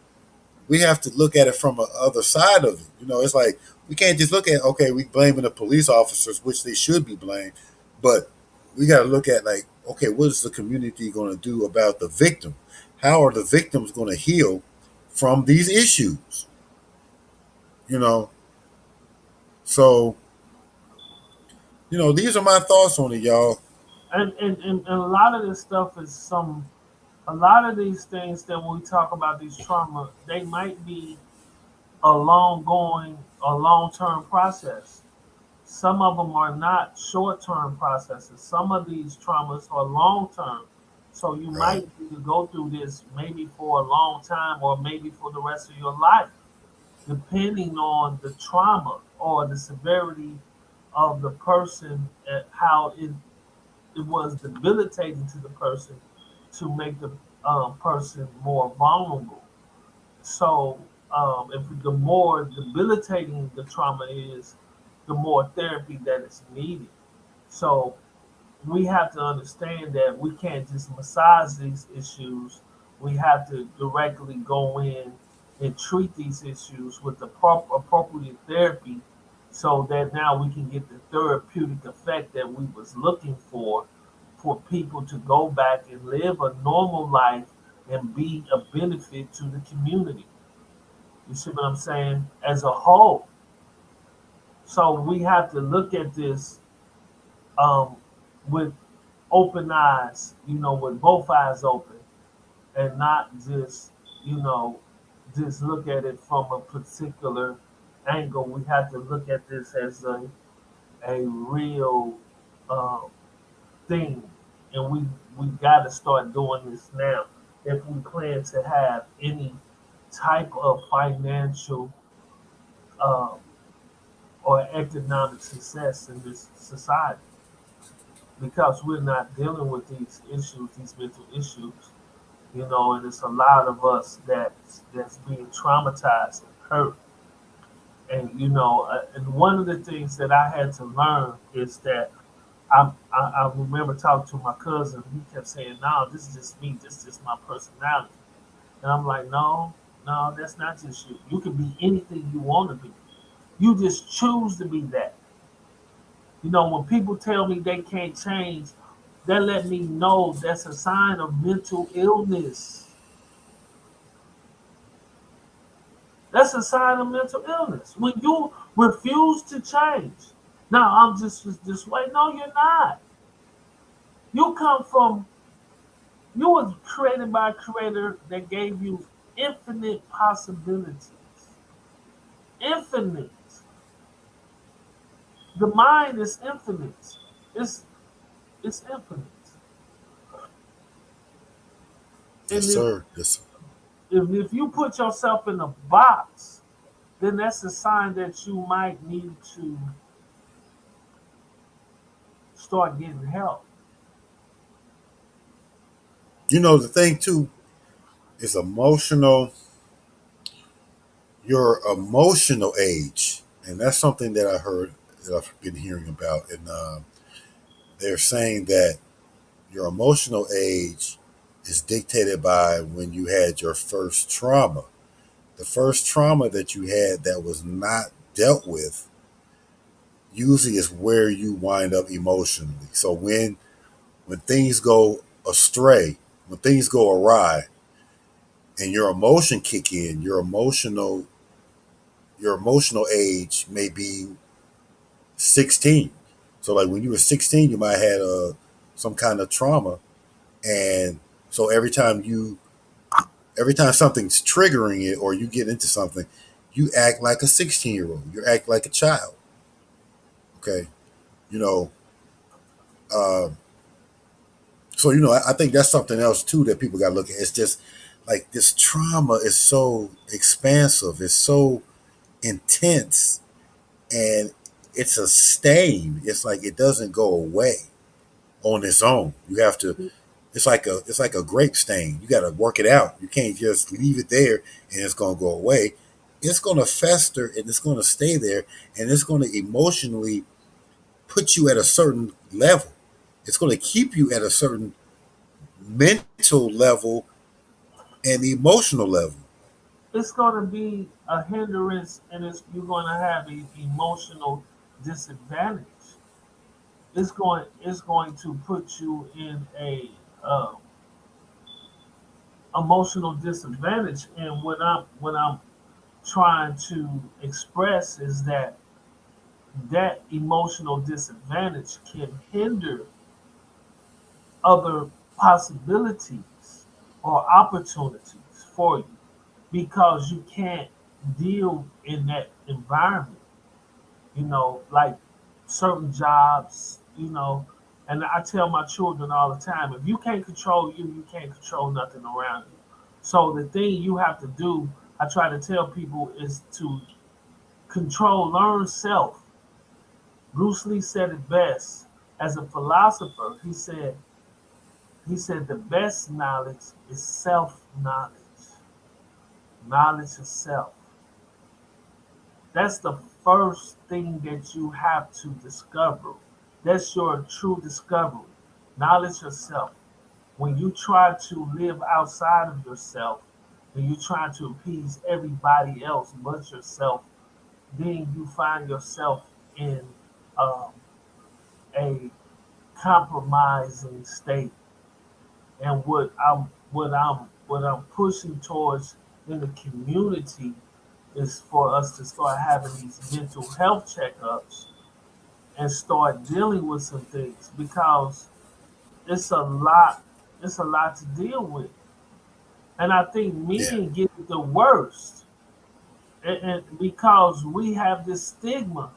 we have to look at it from a other side of it. It's like we can't just look at, okay, we blaming the police officers, which they should be blamed, but we got to look at, like, okay, what is the community going to do about the victim? How are the victims going to heal from these issues? You know, so these are my thoughts on it, y'all. And a lot of this stuff is a lot of these things that we talk about, these trauma, they might be a a long term process. Some of them are not short term processes. Some of these traumas are long term. So you Right, might need to go through this maybe for a long time or maybe for the rest of your life, depending on the trauma or the severity of the person and how it was debilitating to the person to make the person more vulnerable. So, if the more debilitating the trauma is, the more therapy that is needed. So, we have to understand that we can't just massage these issues. We have to directly go in and treat these issues with the appropriate therapy so that now we can get the therapeutic effect that we was looking for people to go back and live a normal life and be a benefit to the community. You see what I'm saying? As a whole. So we have to look at this um, with open eyes, with both eyes open, and not just, you know, just look at it from a particular angle. We have to look at this as a real uh, thing, and we got to start doing this now if we plan to have any type of financial uh, or economic success in this society because we're not dealing with these issues, these mental issues, and it's a lot of us that's being traumatized and hurt. And and one of the things that I had to learn is that I remember talking to my cousin. He kept saying, "No, this is just me. This is just my personality." And I'm like, "No, no, that's not just you. You can be anything you want to be. You just choose to be that." When people tell me they can't change, that let me know that's a sign of mental illness. That's a sign of mental illness. When you refuse to change. Now I'm just this way. No, you're not. You come from you was created by a creator that gave you infinite possibilities. Infinite. The mind is infinite. It's it's infinite. yes, And sir. Yes, sir. if you put yourself in a box, then that's a sign that you might need to start getting help. The thing too is your emotional age, and that's something that I heard that I've been hearing about, and they're saying that your emotional age is dictated by when you had your first trauma. The first trauma that you had that was not dealt with usually is where you wind up emotionally. So when things go astray, when things go awry, and your emotion kick in, your emotional age may be 16. So like when you were 16, you might have had some kind of trauma, and so every time something's triggering it or you get into something, you act like a 16-year-old. You act like a child. Okay, you know. Uh, so I think that's something else too that people got to look at. It's just like this trauma is so expansive. It's so intense, and it's a stain. It's like it doesn't go away on its own. You have to. it's like a grape stain. You got to work it out. You can't just leave it there and it's going to go away. It's going to fester and it's going to stay there and it's going to emotionally put you at a certain level. It's going to keep you at a certain mental level and emotional level. It's going to be a hindrance, and you're going to have an emotional disadvantage. It's going to put you in a emotional disadvantage. And what I'm trying to express is that that emotional disadvantage can hinder other possibilities or opportunities for you because you can't deal in that environment. Like certain jobs, and I tell my children all the time, if you can't control you, you can't control nothing around you. So the thing you have to do, I try to tell people, is to learn self. Bruce Lee said it best as a philosopher. He said the best knowledge is self knowledge, knowledge of self. That's the first thing that you have to discover. That's your true discovery. Knowledge of self. When you try to live outside of yourself and you try to appease everybody else but yourself, then you find yourself in um, a compromising state. And what I'm pushing towards in the community is for us to start having these mental health checkups and start dealing with some things because it's a lot it's a lot to deal with. And I think Yeah, men get it the worst. And because we have this stigma,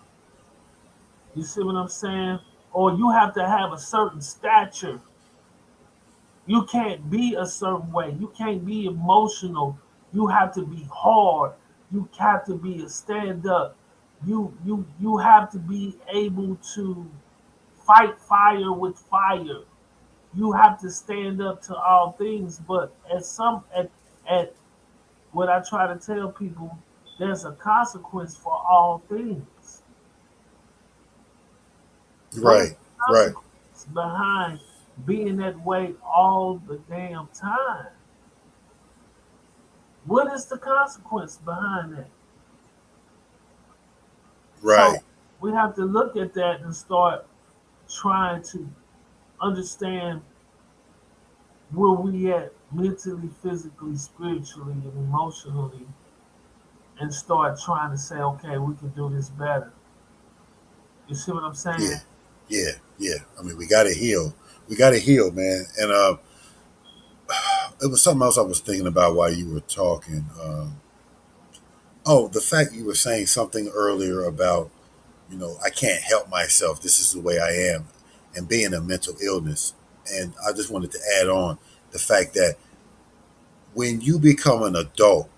you see what I'm saying? Or you have to have a certain stature. You can't be a certain way. You can't be emotional. You have to be hard. You have to be a stand up. You have to be able to fight fire with fire. You have to stand up to all things. But at what I try to tell people, there's a consequence for all things. What is right, the right, consequence behind being that way all the damn time? What is the consequence behind that? So right. we have to look at that and start trying to understand where we at mentally, physically, spiritually, and emotionally, and start trying to say, okay, we can do this better. You see what I'm Yeah, saying? yeah, yeah. I mean, we got to heal. We got to heal, man. And it was something else I was thinking about while you were talking. Oh, the fact you were saying something earlier about, I can't help myself. This is the way I am, and being a mental illness. And I just wanted to add on the fact that when you become an adult,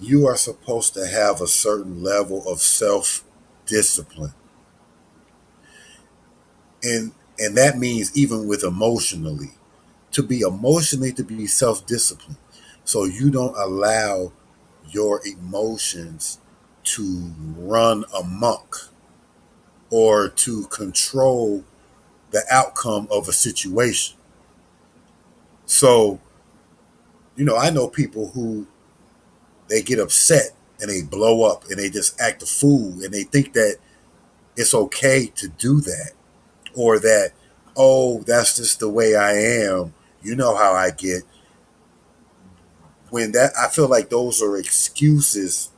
you are supposed to have a certain level of self discipline, and that means even with emotionally, to be self disciplined, so you don't allow your emotions to run amok or to control the outcome of a situation. So, I know people who they get upset and they blow up and they just act a fool and they think that it's okay to do that, or that, oh, that's just the way I am. You know how I get. When that, I feel like those are excuses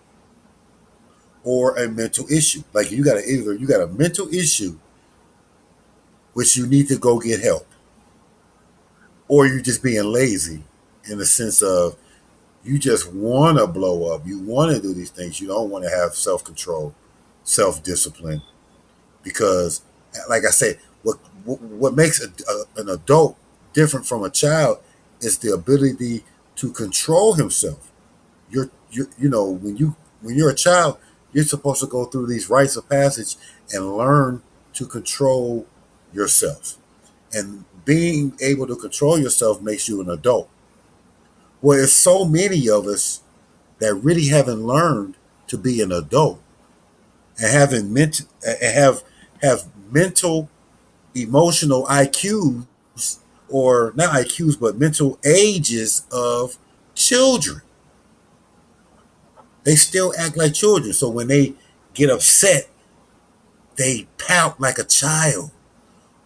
or a mental issue. Like you got a mental issue which you need to go get help, or you just being lazy in the sense of you just want to blow up. You want to do these things. You don't want to have self control, self discipline, because, like I said, what makes an adult different from a child is the ability to control himself. When you're a child, you're supposed to go through these rites of passage and learn to control yourself. And being able to control yourself makes you an adult. Well, it's so many of us that really haven't learned to be an adult and have mental emotional IQs, or not IQs but mental ages of children. They still act like children. So when they get upset, they pout like a child,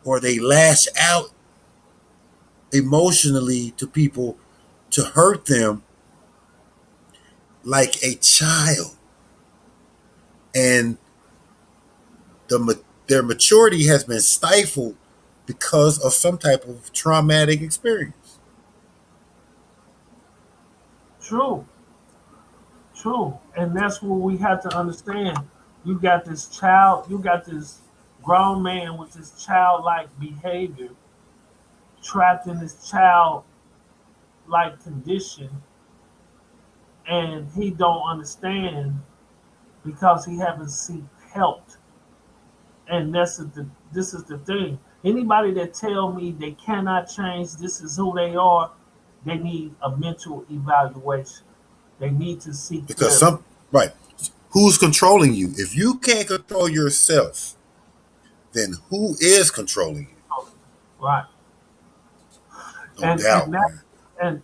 or they lash out emotionally to people to hurt them like a child. And their maturity has been stifled because of some type of traumatic experience. True, true. And that's what we have to understand. You got this child, you got this grown man with this childlike behavior trapped in this childlike condition, and he don't understand because he haven't seek help. And this is the thing. Anybody that tell me they cannot change, this is who they are, they need a mental evaluation. They need to seek Because therapy. some right, who's controlling you? If you can't control yourself, then who is controlling you? Right. No And doubt, that man.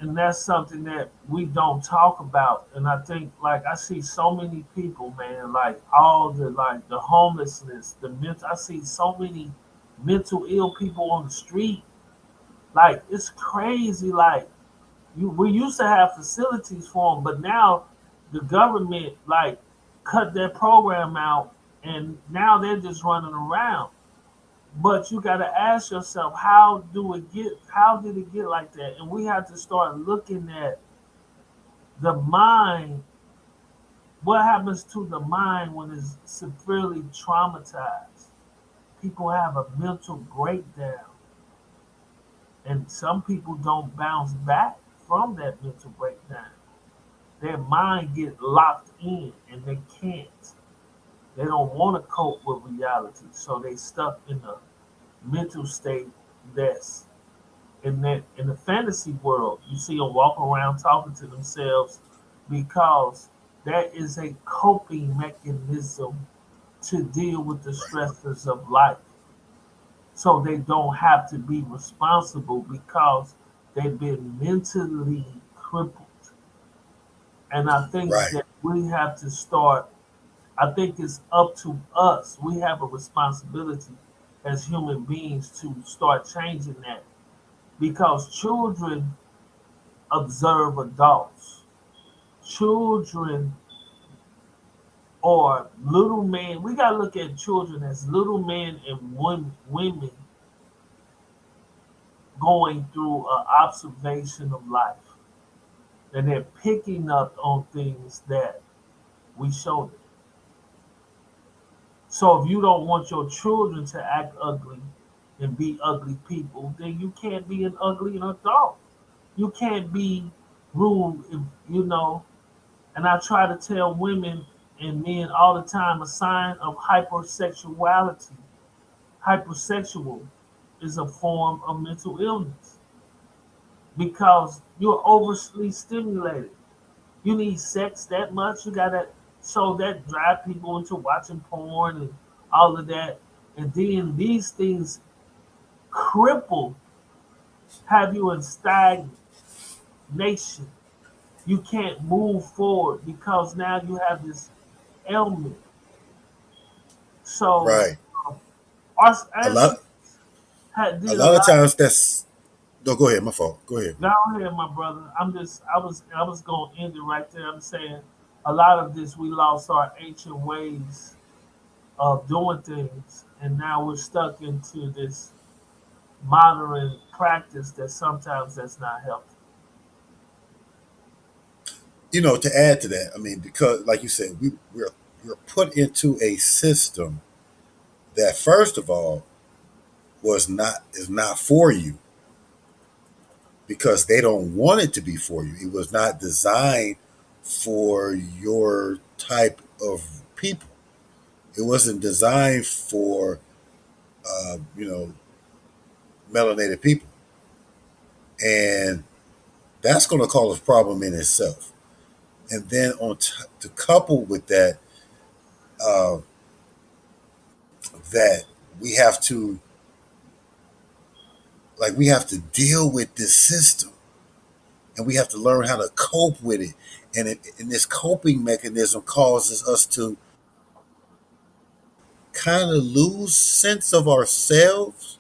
and that's something that we don't talk about. And I think like I see so many people, man, like all the like the homelessness, the mental I see so many mental ill people on the street. Like it's crazy. Like we used to have facilities for them, but now the government like cut their program out, and now they're just running around. But you got to ask yourself, how did it get like that? And we have to start looking at the mind. What happens to the mind when it's severely traumatized? People have a mental breakdown, and some people don't bounce back from that mental breakdown. Their mind get locked in, and they can't. They don't want to cope with reality, so they stuck in a mental state that's in the fantasy world. You see them walk around talking to themselves because that is a coping mechanism to deal with the Right, stresses of life. So they don't have to be responsible because they've been mentally crippled. And I think right, that we have to start, I think it's up to us. We have a responsibility as human beings to start changing that because children observe adults. Children are little men. We got to look at children as little men and women going through an observation of life. And they're picking up on things that we show them. So if you don't want your children to act ugly and be ugly people, then you can't be an ugly adult. You can't be rude, you know. And I try to tell women and men all the time a sign of hypersexuality. Hypersexual is a form of mental illness because you're overly stimulated. You need sex that much, you gotta so that drive people into watching porn and all of that. And then these things cripple, have you in stagnation. You can't move forward because now you have this ailment. So right. um, our A ancestors lot, a did a lot of lot. times that's. No, go ahead. My fault. Go ahead, man. Down here, my brother. I was gonna end it right there. I'm saying a lot of this we lost our ancient ways of doing things, and now we're stuck into this modern practice that sometimes that's not healthy. To add to that, I mean, because like you said, we're put into a system that, first of all, was not is not for you because they don't want it to be for you. It was not designed for your type of people. It wasn't designed for you know, melanated people, and that's going to cause a problem in itself. And then to couple with that, uh, that we have to we have to deal with this system, and we have to learn how to cope with it. And this coping mechanism causes us to kind of lose sense of ourselves,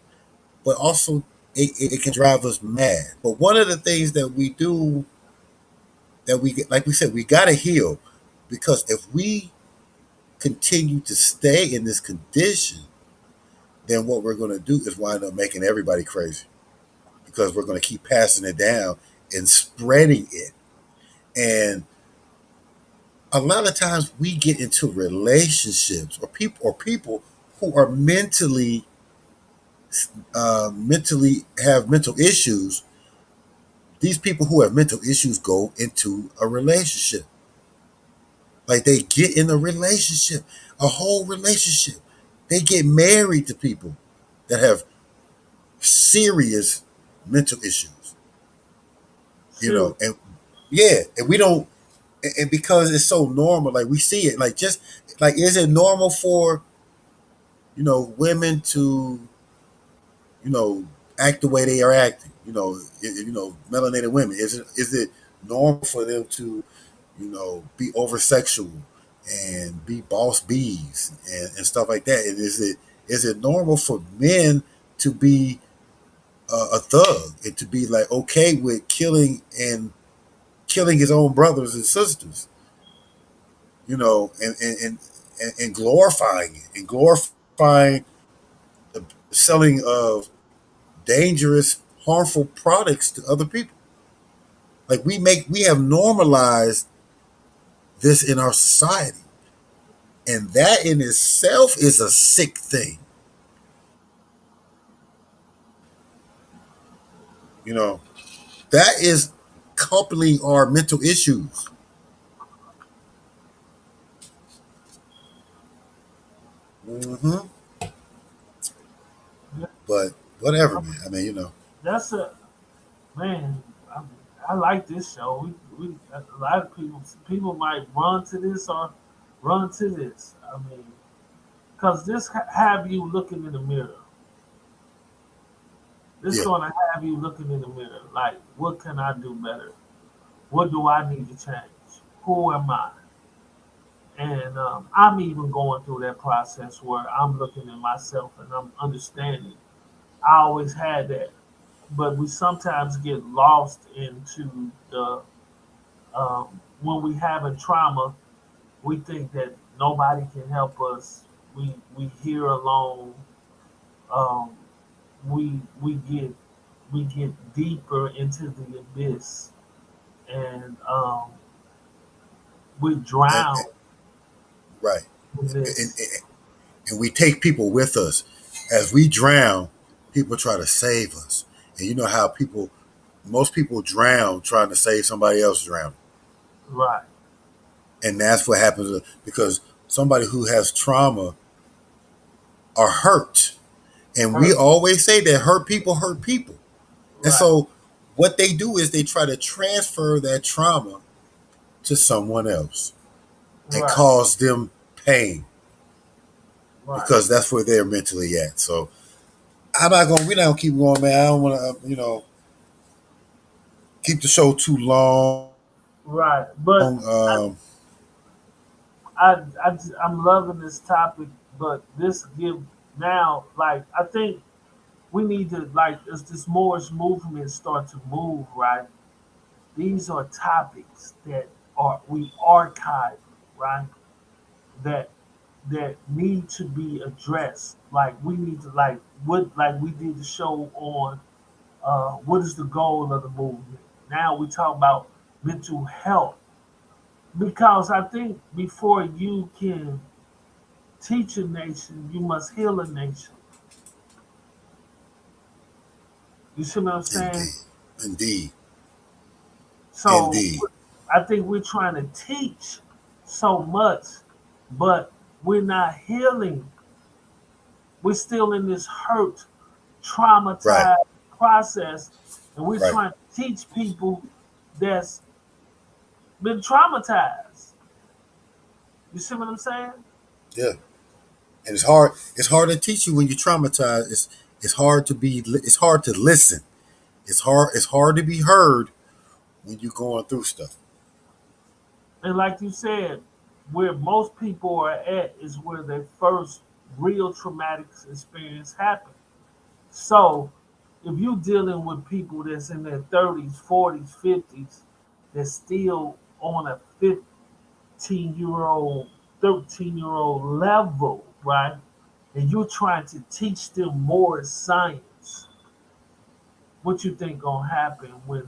but also it can drive us mad. But one of the things that we do that like we said, we got to heal, because if we continue to stay in this condition, then what we're going to do is wind up making everybody crazy, because we're going to keep passing it down and spreading it. And a lot of times we get into relationships, or people who are mentally have mental issues. These people who have mental issues go into a relationship. Like, they get in a relationship, a whole relationship. They get married to people that have serious mental issues, Serious. and yeah, and we don't, and because it's so normal, like we see it, like, just like, is it normal for, women to, you know, act the way they are acting? Melanated women, is it normal for them to, be over sexual and be boss bees and stuff like that? And is it normal for men to be a thug, and to be like okay with killing his own brothers and sisters, and glorifying it, and glorifying the selling of dangerous, harmful products to other people? Like, we have normalized this in our society, and that in itself is a sick thing. You know, that is coupling our mental issues. hmm But whatever, man. I mean, That's a man. I, I like this show. We a lot of people might run to this or run to this. I mean, because this have you looking in the mirror. This yeah, gonna have you looking in the mirror. Like, what can I do better? What do I need to change? Who am I? And I'm even going through that process where I'm looking at myself and I'm understanding. I always had that, but we sometimes get lost into the when we have a trauma. We think that nobody can help us. We hear alone. Um, we get deeper into the abyss, and we and, drown right. in And, this. and we take people with us as we drown. People try to save us, and you know how most people drown trying to save somebody else drowning. Right, And that's what happens, because somebody who has trauma are hurt. And we hurt. always say that hurt people hurt people. And Right, so what they do is they try to transfer that trauma to someone else and right, cause them pain, right. because that's where they're mentally at. So we're not gonna keep going, man. I don't want to, keep the show too long. Right, but I'm loving this topic, but this give now, like, I think we need to, like, as this Moorish movement start to move, right? These are topics that are we archive, right? That need to be addressed. Like, we need to, like we did the show on what is the goal of the movement. Now we talk about mental health, because I think before you can teach a nation, you must heal a nation. You see what I'm saying? Indeed, indeed, So indeed. I think we're trying to teach so much, but we're not healing We're still in this hurt, Right. traumatized process, and we're Right. trying to teach people that's been traumatized. You see what I'm saying? Yeah. And it's hard. It's hard to teach you when you're traumatized. It's hard to be. It's hard to listen. It's hard. It's hard to be heard when you're going through stuff. And like you said, where most people are at is where their first real traumatic experience happened. So if you're dealing with people that's in their 30s, 40s, 50s, that's still on a 15-year-old, 13-year-old level, right? And you're trying to teach them more science, what you think gonna happen when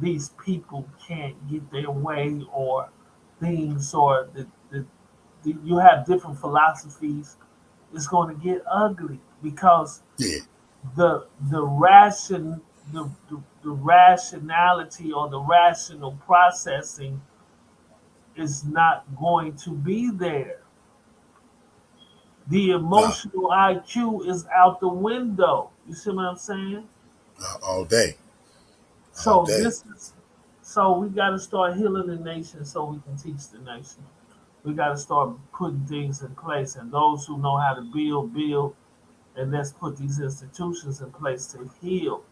these people can't get their way or things or you have different philosophies, it's going to get ugly because Yeah. the ration the rationality or the rational processing is not going to be there. The Nah. emotional IQ is out the window. You see what I'm saying? All day. All So day. this is so we got to start healing the nation so we can teach the nation. We got to start putting things in place, and those who know how to build, and let's put these institutions in place to heal.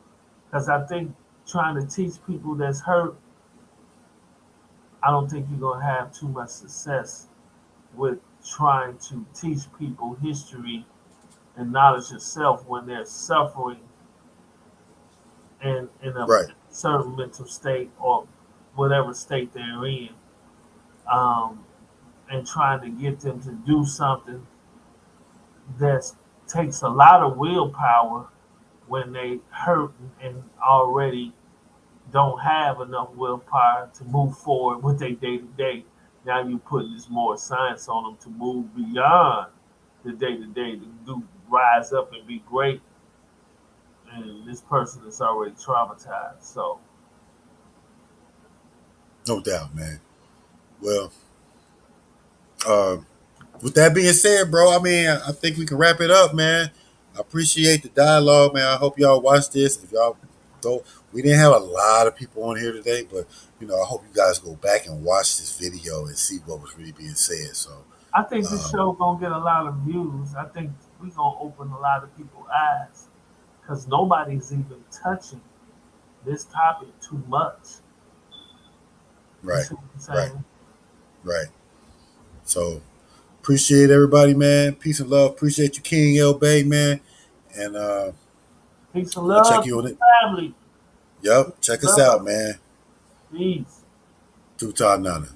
Because I think trying to teach people that's hurt, I don't think you're gonna have too much success with trying to teach people history and knowledge yourself when they're suffering and in a Right. certain mental state or whatever state they're in, um, and trying to get them to do something that takes a lot of willpower when they hurt and already don't have enough willpower to move forward with their day to day. Now you're putting this more science on them to move beyond the day to day to do rise up and be great. And this person is already traumatized. So No doubt, man. Well, uh, with that being said, bro, I mean, I think we can wrap it up, man. I appreciate the dialogue, man. I hope y'all watch this. If y'all go, we didn't have a lot of people on here today, but I hope you guys go back and watch this video and see what was really being said. So, I think this um, show gonna get a lot of views. I think we gonna open a lot of people's eyes because nobody's even touching this topic too much. You right, see what I'm right, saying? right. So, appreciate everybody, man. Peace and love. Appreciate you, King L Bay, man. And Peace and we'll check love you to on the it. family. Yup, Peace check and us out, love. man. Peace. Tuta Nana.